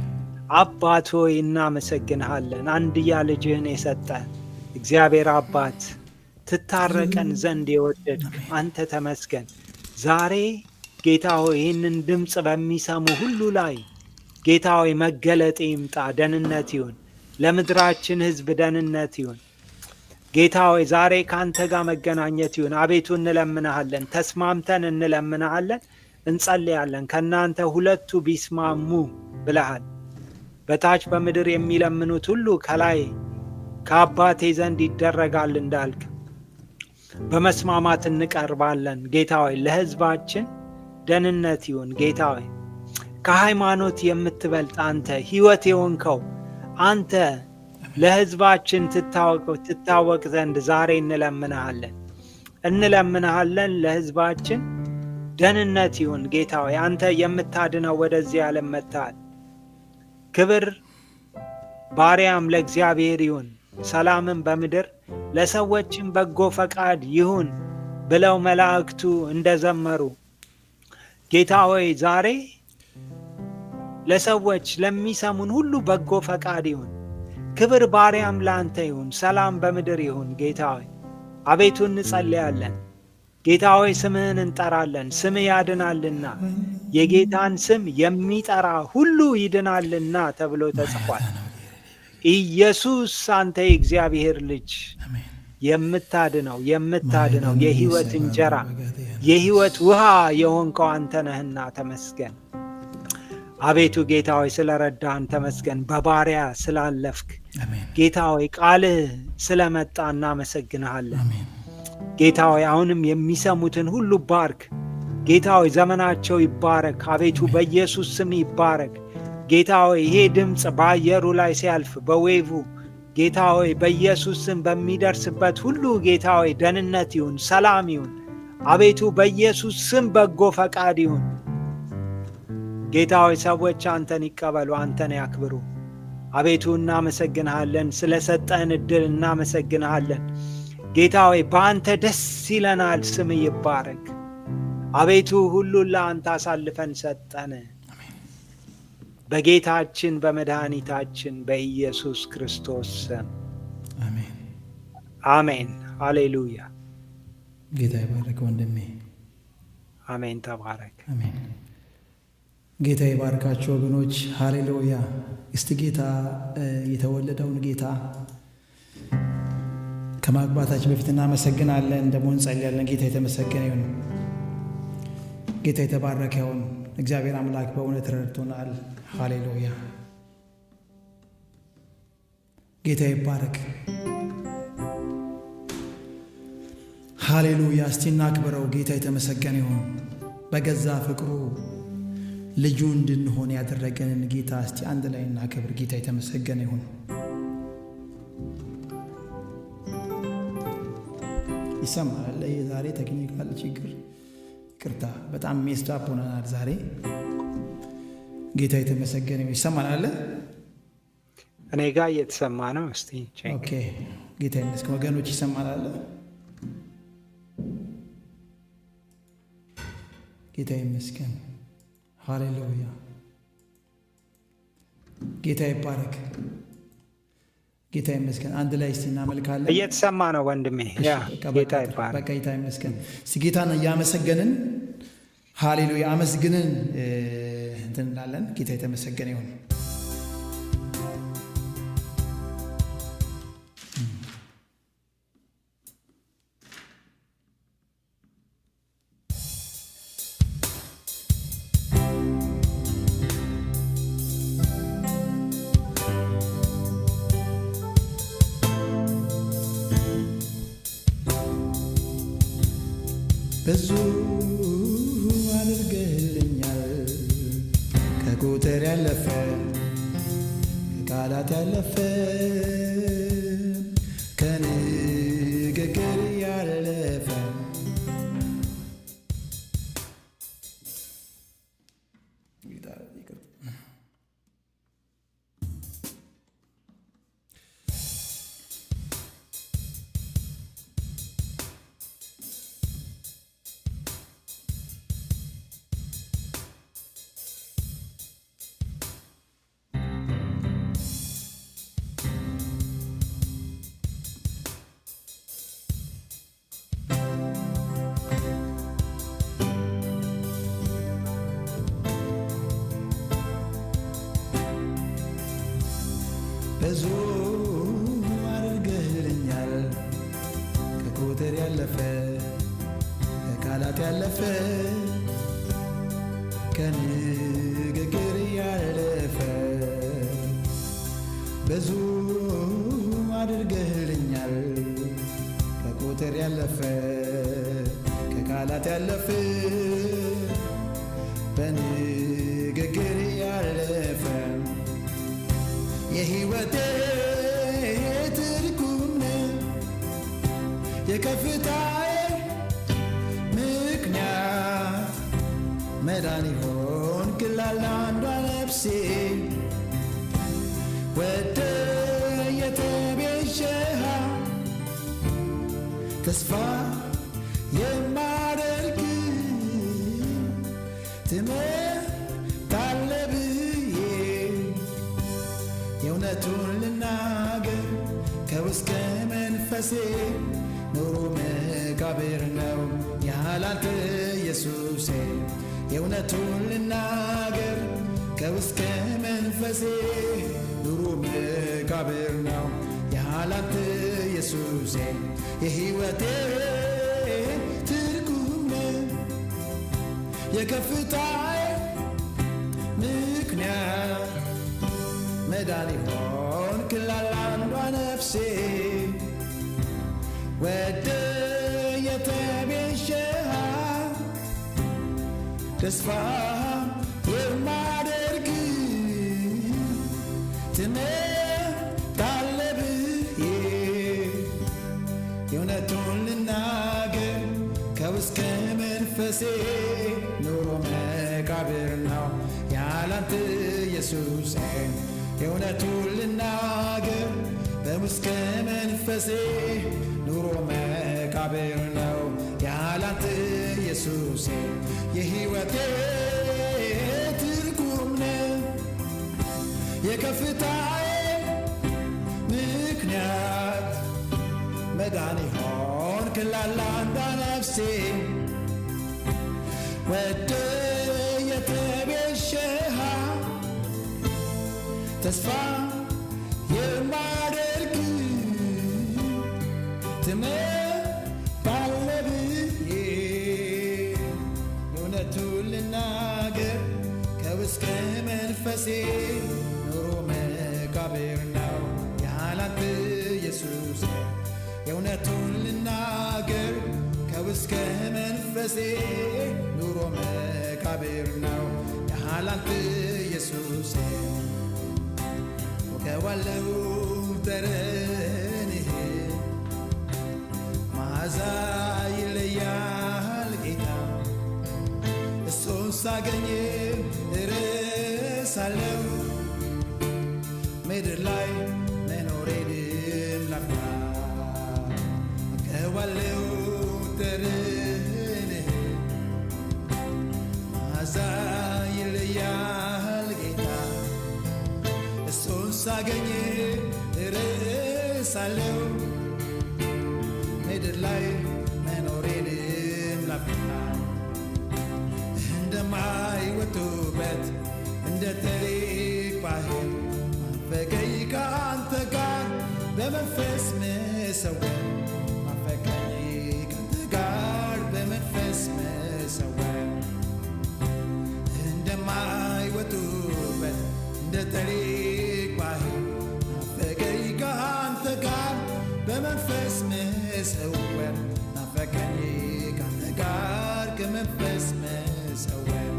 Speaker 2: አባት ሆይ እናመሰግንሃለን። አንድያ ልጅህን የሰጠ እግዚአብሔር አባት ትታረቀን ዘንድ የወደድክ አንተ ተመስገን። ዛሬ ጌታ ሆይ ይህንን ድምፅ በሚሰሙ ሁሉ ላይ ጌታ ሆይ መገለጥ ይምጣ፣ ደህንነት ይሁን፣ ለምድራችን ሕዝብ ደህንነት ይሁን። ጌታ ሆይ ዛሬ ከአንተ ጋር መገናኘት ይሁን። አቤቱ እንለምንሃለን፣ ተስማምተን እንለምንሃለን፣ እንጸልያለን። ከእናንተ ሁለቱ ቢስማሙ ብለሃል። በታች በምድር የሚለምኑት ሁሉ ከላይ ከአባቴ ዘንድ ይደረጋል እንዳልክ በመስማማት እንቀርባለን። ጌታ ሆይ ለሕዝባችን ደህንነት ይሁን። ጌታ ሆይ ከሃይማኖት የምትበልጥ አንተ ሕይወት የሆንከው አንተ ለሕዝባችን ትታወቅ ዘንድ ዛሬ እንለምንሃለን። ለሕዝባችን ደህንነት ይሁን። ጌታ ሆይ አንተ የምታድነው ወደዚህ ዓለም መጥተሃል። ክብር ባሪያም ለእግዚአብሔር ይሁን፣ ሰላምን በምድር ለሰዎችም በጎ ፈቃድ ይሁን ብለው መላእክቱ እንደዘመሩ ጌታ ሆይ ዛሬ ለሰዎች ለሚሰሙን ሁሉ በጎ ፈቃድ ይሁን። ክብር ባሪያም ለአንተ ይሁን፣ ሰላም በምድር ይሁን። ጌታ ሆይ አቤቱ እንጸልያለን። ጌታ ሆይ ስምህን እንጠራለን፣ ስምህ ያድናልና የጌታን ስም የሚጠራ ሁሉ ይድናልና ተብሎ ተጽፏል። ኢየሱስ አንተ የእግዚአብሔር ልጅ የምታድነው የሕይወት እንጀራ የሕይወት ውሃ የሆንከው አንተ ነህና ተመስገን። አቤቱ ጌታ ሆይ ስለረዳን ተመስገን። በባሪያ ስላለፍክ ጌታ ሆይ ቃልህ ስለመጣ እናመሰግንሃለን። ጌታ ሆይ አሁንም የሚሰሙትን ሁሉ ባርክ። ጌታ ሆይ ዘመናቸው ይባረክ። አቤቱ በኢየሱስ ስም ይባረክ። ጌታ ሆይ ይሄ ድምፅ በአየሩ ላይ ሲያልፍ በዌቭ ጌታ ሆይ በኢየሱስ ስም በሚደርስበት ሁሉ ጌታ ሆይ ደህንነት ይሁን፣ ሰላም ይሁን። አቤቱ በኢየሱስ ስም በጎ ፈቃድ ይሁን። ጌታ ሆይ ሰዎች አንተን ይቀበሉ፣ አንተን ያክብሩ። አቤቱ እናመሰግንሃለን፣ ስለሰጠን ዕድል እናመሰግንሃለን። ጌታ ሆይ በአንተ ደስ ይለናል፣ ስም ይባረክ። አቤቱ ሁሉን ለአንተ አሳልፈን ሰጠን፣ በጌታችን በመድኃኒታችን በኢየሱስ ክርስቶስ ስም አሜን። ሃሌሉያ።
Speaker 1: ጌታ ይባረክ ወንድሜ።
Speaker 2: አሜን። ተባረክ።
Speaker 1: አሜን። ጌታ ይባርካችሁ ወገኖች። ሃሌሉያ። እስቲ ጌታ የተወለደውን ጌታ ከማግባታችን በፊት እናመሰግናለን፣ ደግሞ እንጸልያለን። ጌታ የተመሰገነ ይሁን። ጌታ የተባረከ ይሁን። እግዚአብሔር አምላክ በእውነት ረድቶናል። ሃሌሉያ። ጌታ ይባረክ። ሃሌሉያ። እስቲ እናክብረው። ጌታ የተመሰገነ ይሁን። በገዛ ፍቅሩ ልጁ እንድንሆን ያደረገንን ጌታ እስቲ አንድ ላይ እናክብር። ጌታ የተመሰገነ ይሁን። ይሰማል። የዛሬ ቴክኒካል ችግር ይቅርታ፣ በጣም ሜስዳፕ ሆነናል ዛሬ። ጌታ የተመሰገነ ይሁን። ይሰማል አለ
Speaker 2: እኔ ጋር እየተሰማ ነው። እስቲ
Speaker 1: ኦኬ። ጌታ ይመስገን ወገኖች፣ ይሰማል አለ። ጌታ ይመስገን። ሃሌሉያ። ጌታ ይባረክ። ጌታ ይመስገን። አንድ ላይ እስቲ እናመልካለን።
Speaker 2: እየተሰማ ነው ወንድሜ። ጌታ ይባረክ።
Speaker 1: ጌታ ይመስገን። እስቲ ጌታን እያመሰገንን ሃሌሉያ አመስግንን እንትን እንላለን። ጌታ የተመሰገነ ይሁን። ብዙ አድርገልኛል፣ ከቁጥር ያለፈ ከቃላት ያለፈ ከንግግር ያለፈ ብዙ አድርገህልኛል ከቁጥር ያለፈ ከቃላት ያለፈ ከንግግር ያለፈ ብዙ አድርገህልኛል ከቁጥር ያለፈ ከቃላት ያለፈ በንግግር ያለፈ የሕይወቴ ትርጉም የከፍታዬ ምክንያት መዳን ሆንክላት ለአንዷ ነፍሴ ወደ የተቤዠሃት ተስፋ የማደርግ ትመጣለህ ብዬ የእውነቱን ልናገር ከውስጥ መንፈሴ ኑሮ መቃብር ነው ያላንተ ኢየሱሴ የእውነቱን ልናገር ከውስጥ መንፈሴ ኑሮ መቃብር ነው ያላንተ ኢየሱሴ የሕይወቴ ትርጉም የከፍታዬ ምክንያት መዳን ሆንክላት ለአንዷ ነፍሴ ወደ የተቤዠሃት ተስፋ የማደርግ ትመጣለህ ብዬ የእውነቱን ልናገር ከውስጥ መንፈሴ ኑሮ መቃብር ነው ያላንተ ኢየሱሴ የእውነቱን ልናገር በውስጥ መንፈሴ ኑሮ መቃብር ነው ያላንተ ኢየሱሴ የሕይወቴ ትርጉም የከፍታዬ ምክንያት መዳን ሆንክላት ለአንዷ ነፍሴ ወደ የተቤዠሃት ተስፋ የማደርግ ትመጣለህ ብዬ የእውነቱን ልናገር ከውስጥ መንፈሴ ኑሮ መቃብር ነው ያላንተ ኢየሱሴ የእውነቱን ልናገር ከውስጥ መንፈሴ ኑሮ መቃብር ነው ያላንተ ኢየሱሴ ወከዋለው ጠረንህ መዓዛ ይለያል ጌታ እሱን ሳገኝ እረሳለሁ ምድር ላይ መኖሬንም ላፍታ ወከዋለው ጠረንህ መዓዛ ይለያል ጌታ እሱን ሳገኝ እረሳለሁ ምድር ላይ መኖሬንም ላፍታ እንደማይወጡበት እንደ ተሪክ ባህር ናፈቀኝ ከአንተ ጋር በመንፈስ መሰወር ናፈቀኝ ከአንተ ጋር በመንፈስ መሰወር እንደማይወጡበት እንደ ተሪክ ባህር ናፈቀኝ ከአንተ ጋር በመንፈስ መሰወር ናፈቀኝ ከአንተ ጋር ከመንፈስ መሰወር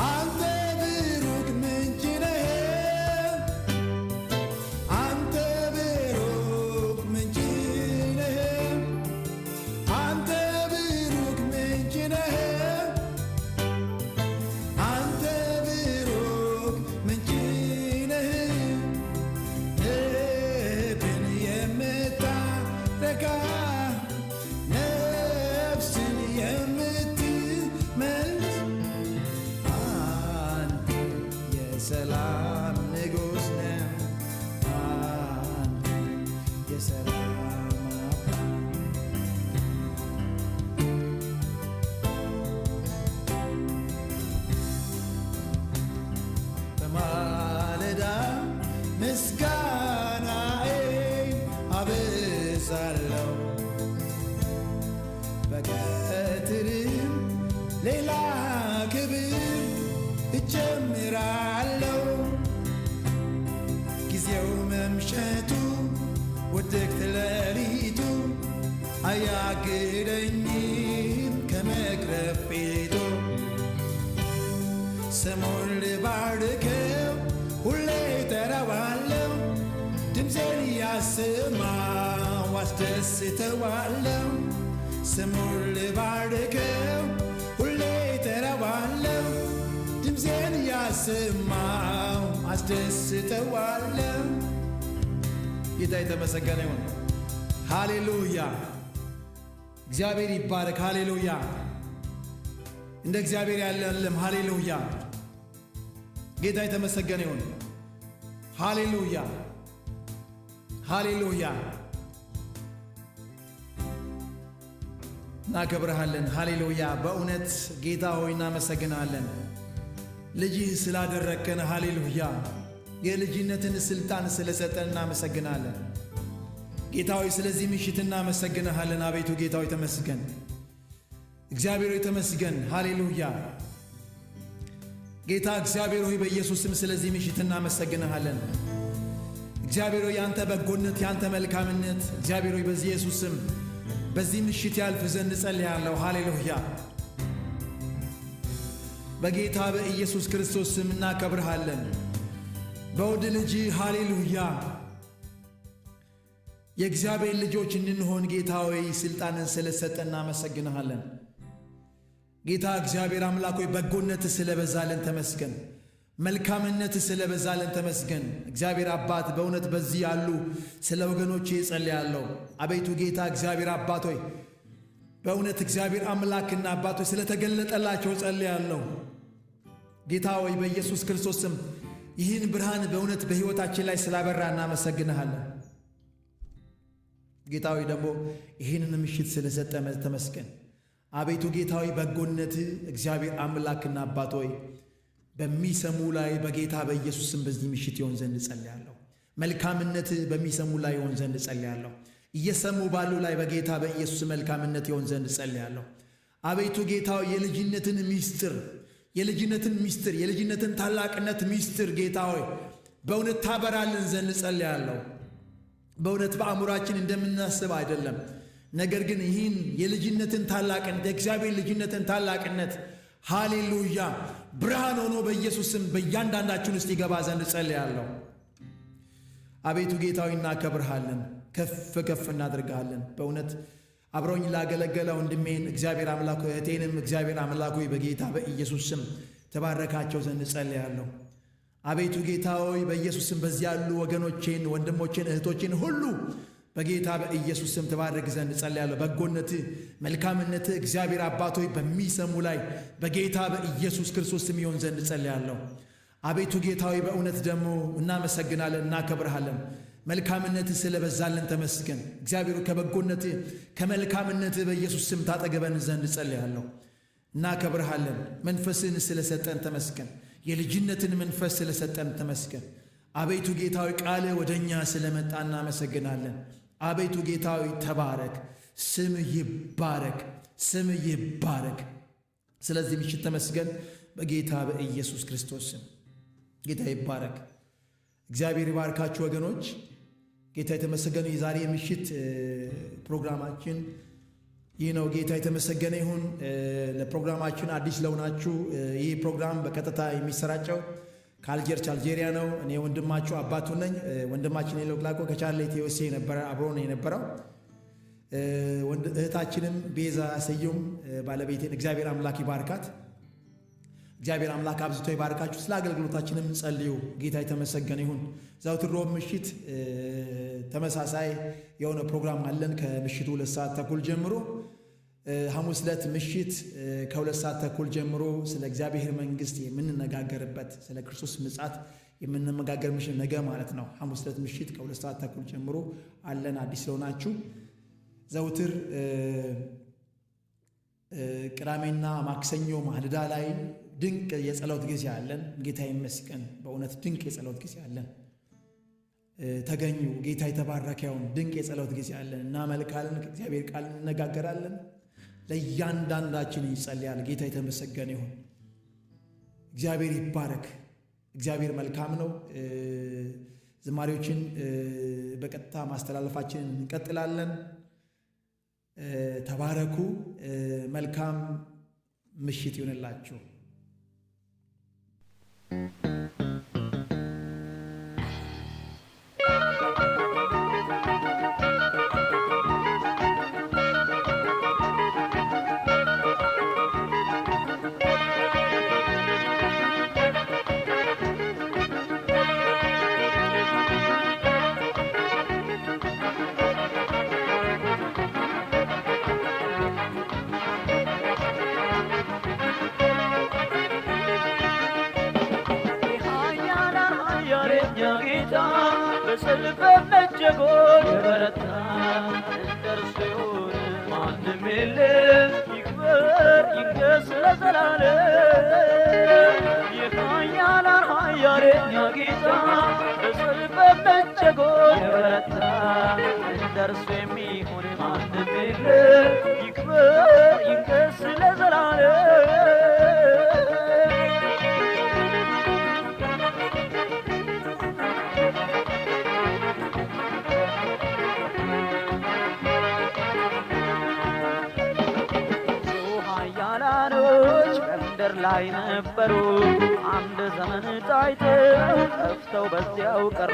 Speaker 1: አንተ ብሩክ ምንጭ ነህ አንተ ብሩክ ምንጭ ነህ አንተ ብሩክ ምንጭ ነህ አንተ ብሩክ ምንጭ ነህ ልብን የምታረካ ነፍስን የምትመልስ አንተ የሰላም ንጉሥ ነህ አንተ የሰላም አባት በማለዳ አያግደኝም ከመቅረብ ፊቱ ስሙን ልባርከው ሁሌ ጠራዋለሁ ድምፄን እያሰማሁ አስደስተዋለሁ ስሙን ልባርከው ሁሌ ጠራዋለሁ ድምፄን እያሰማሁ አስደስተዋለሁ። ጌታ የተመሰገነ ይሁን። ሃሌሉያ! እግዚአብሔር ይባረክ። ሃሌሉያ! እንደ እግዚአብሔር ያለ የለም። ሃሌሉያ! ጌታ የተመሰገነ ይሁን። ሃሌሉያ! ሃሌሉያ! እናከብረሃለን። ሃሌሉያ! በእውነት ጌታ ሆይ እናመሰግናለን ልጅህ ስላደረግከን። ሃሌሉያ! የልጅነትን ሥልጣን ስለሰጠን እናመሰግናለን ጌታ ሆይ። ስለዚህ ምሽት እናመሰግንሃለን። አቤቱ ጌታ ሆይ ተመስገን። እግዚአብሔር ሆይ ተመስገን። ሃሌሉያ! ጌታ እግዚአብሔር ሆይ በኢየሱስ ስም ስለዚህ ምሽት እናመሰግንሃለን። እግዚአብሔር ሆይ ያንተ በጎነት ያንተ መልካምነት እግዚአብሔር ሆይ በዚህ ኢየሱስ ስም በዚህ ምሽት ያልፍ ዘንድ ጸልያለሁ። ሃሌሉያ! በጌታ በኢየሱስ ክርስቶስ ስም እናከብርሃለን። በውድ ልጅ ሃሌሉያ የእግዚአብሔር ልጆች እንድንሆን ጌታ ሆይ ሥልጣንን ስለሰጠን እናመሰግንሃለን። ጌታ እግዚአብሔር አምላክ ሆይ በጎነት ስለበዛለን ተመስገን። መልካምነት ስለበዛለን ተመስገን። እግዚአብሔር አባት በእውነት በዚህ ያሉ ስለ ወገኖቼ እጸልያለሁ። አቤቱ ጌታ እግዚአብሔር አባት ሆይ በእውነት እግዚአብሔር አምላክና አባት ሆይ ስለተገለጠላቸው እጸልያለሁ። ጌታ ሆይ በኢየሱስ ክርስቶስ ስም ይህን ብርሃን በእውነት በሕይወታችን ላይ ስላበራ እናመሰግንሃለን። ጌታ ሆይ ደግሞ ይህንን ምሽት ስለሰጠ ተመስገን። አቤቱ ጌታ ሆይ በጎነት እግዚአብሔር አምላክና አባት ሆይ በሚሰሙ ላይ በጌታ በኢየሱስ ስም በዚህ ምሽት ይሆን ዘንድ እጸልያለሁ። መልካምነት በሚሰሙ ላይ ይሆን ዘንድ እጸልያለሁ። እየሰሙ ባሉ ላይ በጌታ በኢየሱስ መልካምነት ይሆን ዘንድ እጸልያለሁ። አቤቱ ጌታ ሆይ የልጅነትን ምስጢር የልጅነትን ታላቅነት ምስጢር ጌታ ሆይ በእውነት ታበራልን ዘንድ እጸልያለሁ። በእውነት በአእምሯችን እንደምናስብ አይደለም፣ ነገር ግን ይህን የልጅነትን ታላቅነት የእግዚአብሔር ልጅነትን ታላቅነት ሃሌሉያ ብርሃን ሆኖ በኢየሱስ ስም በእያንዳንዳችን ውስጥ ይገባ ዘንድ እጸልያለሁ። አቤቱ ጌታዊ እናከብርሃለን፣ ከፍ ከፍ እናደርግሃለን። በእውነት አብረውኝ ላገለገለ ወንድሜን እግዚአብሔር አምላክ እህቴንም እግዚአብሔር አምላክ በጌታ በኢየሱስ ስም ተባረካቸው ዘንድ እጸልያለሁ። አቤቱ ጌታ ሆይ በኢየሱስ ስም በዚህ ያሉ ወገኖቼን ወንድሞቼን እህቶቼን ሁሉ በጌታ በኢየሱስ ስም ተባረክ ዘንድ እጸልያለሁ። በጎነት መልካምነት እግዚአብሔር አባት ሆይ በሚሰሙ ላይ በጌታ በኢየሱስ ክርስቶስ ስም ይሆን ዘንድ እጸልያለሁ። አቤቱ ጌታ ሆይ በእውነት ደግሞ እናመሰግናለን፣ እናከብርሃለን። መልካምነት ስለበዛልን ተመስገን። እግዚአብሔር ከበጎነት ከመልካምነት በኢየሱስ ስም ታጠገበን ዘንድ እጸልያለሁ። እናከብርሃለን። መንፈስን ስለሰጠን ተመስገን። የልጅነትን መንፈስ ስለሰጠን ተመስገን። አቤቱ ጌታዊ ቃል ወደኛ ስለመጣ እናመሰግናለን። አቤቱ ጌታዊ ተባረክ፣ ስም ይባረክ፣ ስም ይባረክ። ስለዚህ ምሽት ተመስገን በጌታ በኢየሱስ ክርስቶስ ስም። ጌታ ይባረክ። እግዚአብሔር ይባርካችሁ ወገኖች። ጌታ የተመሰገነ። የዛሬ ምሽት ፕሮግራማችን ይህ ነው። ጌታ የተመሰገነ ይሁን። ለፕሮግራማችን አዲስ ለሆናችሁ ይህ ፕሮግራም በቀጥታ የሚሰራጨው ከአልጀርስ አልጄሪያ ነው። እኔ ወንድማችሁ አባቱ ነኝ። ወንድማችን የለቅላቆ ከቻርሌት ዩኤስኤ ነበረ አብሮ ነው የነበረው። እህታችንም ቤዛ ስዩም ባለቤቴን እግዚአብሔር አምላክ ይባርካት። እግዚአብሔር አምላክ አብዝቶ ይባርካችሁ። ስለ አገልግሎታችንም ጸልዩ። ጌታ የተመሰገነ ይሁን። ዘወትር ሮብ ምሽት ተመሳሳይ የሆነ ፕሮግራም አለን ከምሽቱ 2 ሰዓት ተኩል ጀምሮ። ሐሙስ ዕለት ምሽት ከ2 ሰዓት ተኩል ጀምሮ ስለ እግዚአብሔር መንግሥት የምንነጋገርበት ስለ ክርስቶስ ምጽአት የምንነጋገር ምሽት ነገ ማለት ነው። ሐሙስ ዕለት ምሽት ከ2 ሰዓት ተኩል ጀምሮ አለን። አዲስ ለሆናችሁ ዘውትር ቅዳሜና ማክሰኞ ማለዳ ላይ ድንቅ የጸሎት ጊዜ አለን። ጌታ ይመስገን። በእውነት ድንቅ የጸሎት ጊዜ አለን። ተገኙ። ጌታ የተባረከ ይሁን። ድንቅ የጸሎት ጊዜ አለን። እናመልካለን፣ ከእግዚአብሔር ቃል እንነጋገራለን፣ ለእያንዳንዳችን ይጸልያል። ጌታ የተመሰገነ ይሁን። እግዚአብሔር ይባረክ። እግዚአብሔር መልካም ነው። ዝማሬዎችን በቀጥታ ማስተላለፋችንን እንቀጥላለን። ተባረኩ። መልካም ምሽት ይሁንላችሁ።
Speaker 5: በሰልፍ መጀጎል የበረታ እንደርሱ ይሁን ማንም የለም። ይክበር ይንገስ ለዘላለም። የኃያላን ኃያል የእኛ ጌታ በሰልፍ መጀጎል የበረታ እንደርሱ የሚሆን ማንም የለም። ይክበር ይንገስ ለዘላለም። ላይ ነበሩ አንድ ዘመን ታይተው ጠፍተው በዚያው ቀሩ።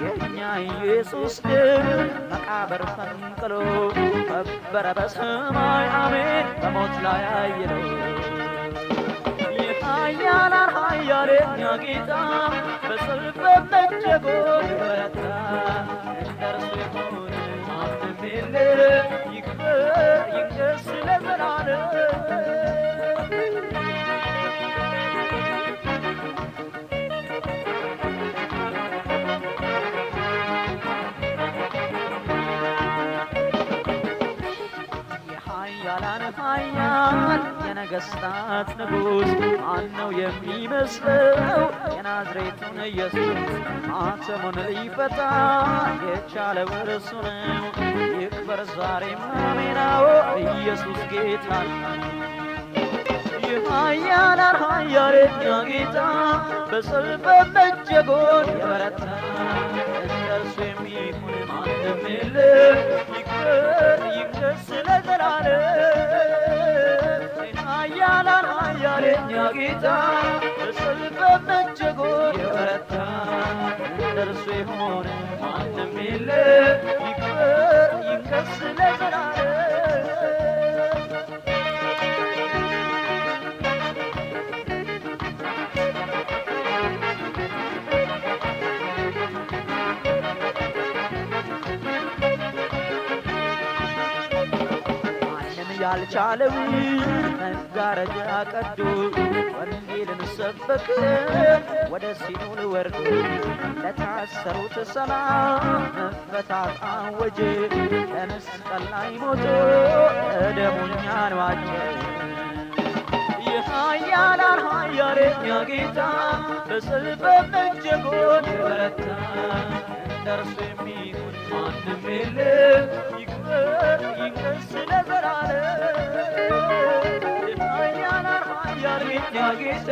Speaker 5: የእኛ ኢየሱስ ግን መቃብር ፈንቅሎ ከበረ በሰማይ አሜን በሞት ላይ አይለው። የኃያላን ኃያል የእኛ ጌታ በሰልፍ መጀጎል በረታ እንደርሱ ይሁን ማንም የለም። ይክበር ይንገስ ለዘላለም። ኃያል የነገሥታት ንጉሥ ማነው የሚመስለው? የናዝሬቱን ኢየሱስ ማተሙን ሊፈታ የቻለው እርሱ ነው። ይክበር ዛሬም አሜን። ኢየሱስ ጌታ ነው። የኃያላን ኃያል የእኛ ጌታ በሰልፍ መጀጎል የበረታ እንደርሱ የሚሆን ማንም የለም። ይክበር ይንገስ ለዘላለም። የኃያላን ኃያል የእኛ ጌታ በሰልፍ መጀጎል የበረታ እንደርሱ የሆነ ማንም የለም። ይክበር ይንገስ ለዘላለም። ያልቻለውን መጋረጃ ቀዶ ወንጌልን ሰበከ ወደ ሲኦል ወርዶ ለታሰሩት ሰላም መፈታት አወጀ። ለመስቀል ላይ ሞቶ ደሙን እኛን ዋጀ። የኃያላን ኃያል የእኛ ጌታ በሰልፍ መጀጎል የበረታ እንደርሱ የሚሆን ማንም የለም። ይክበር ይንገስ ለዘላለም። የኃያላን ኃያል የእኛ ጌታ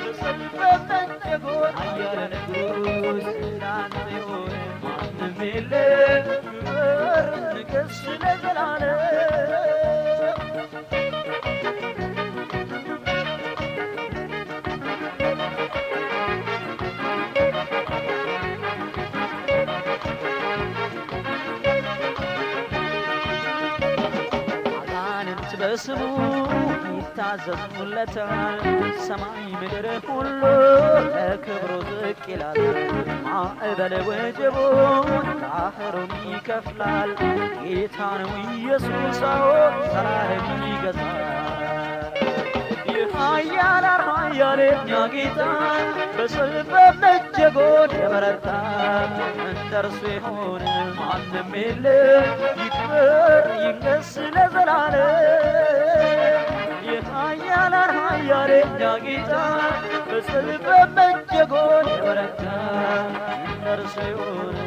Speaker 5: በሰልፍ መጀጎል ኃያል ንጉሥ ላንተ ይሁን ማንም የለም። ይክበር ይንገስ ለዘላለም። በስሙ ይታዘዙለታል። ሰማይ ምድር ሁሉ ለክብሩ ዝቅ ይላል። ማዕበል ወጀቡን ባህሩን ይከፍላል። ጌታ ነው ኢየሱስ ዘላለም ይገዛል። የኃያላን ኃያል የእኛ ጌታ በሰልፍ መጀጎል የበረታ እንደርሱ የሆነ ማንም የለም። ይክበር ይንገስ ለዘላለም። የኃያላን ኃያል የእኛ ጌታ በሰልፍ መጀጎል የበረታ እንደርሱ የሆነ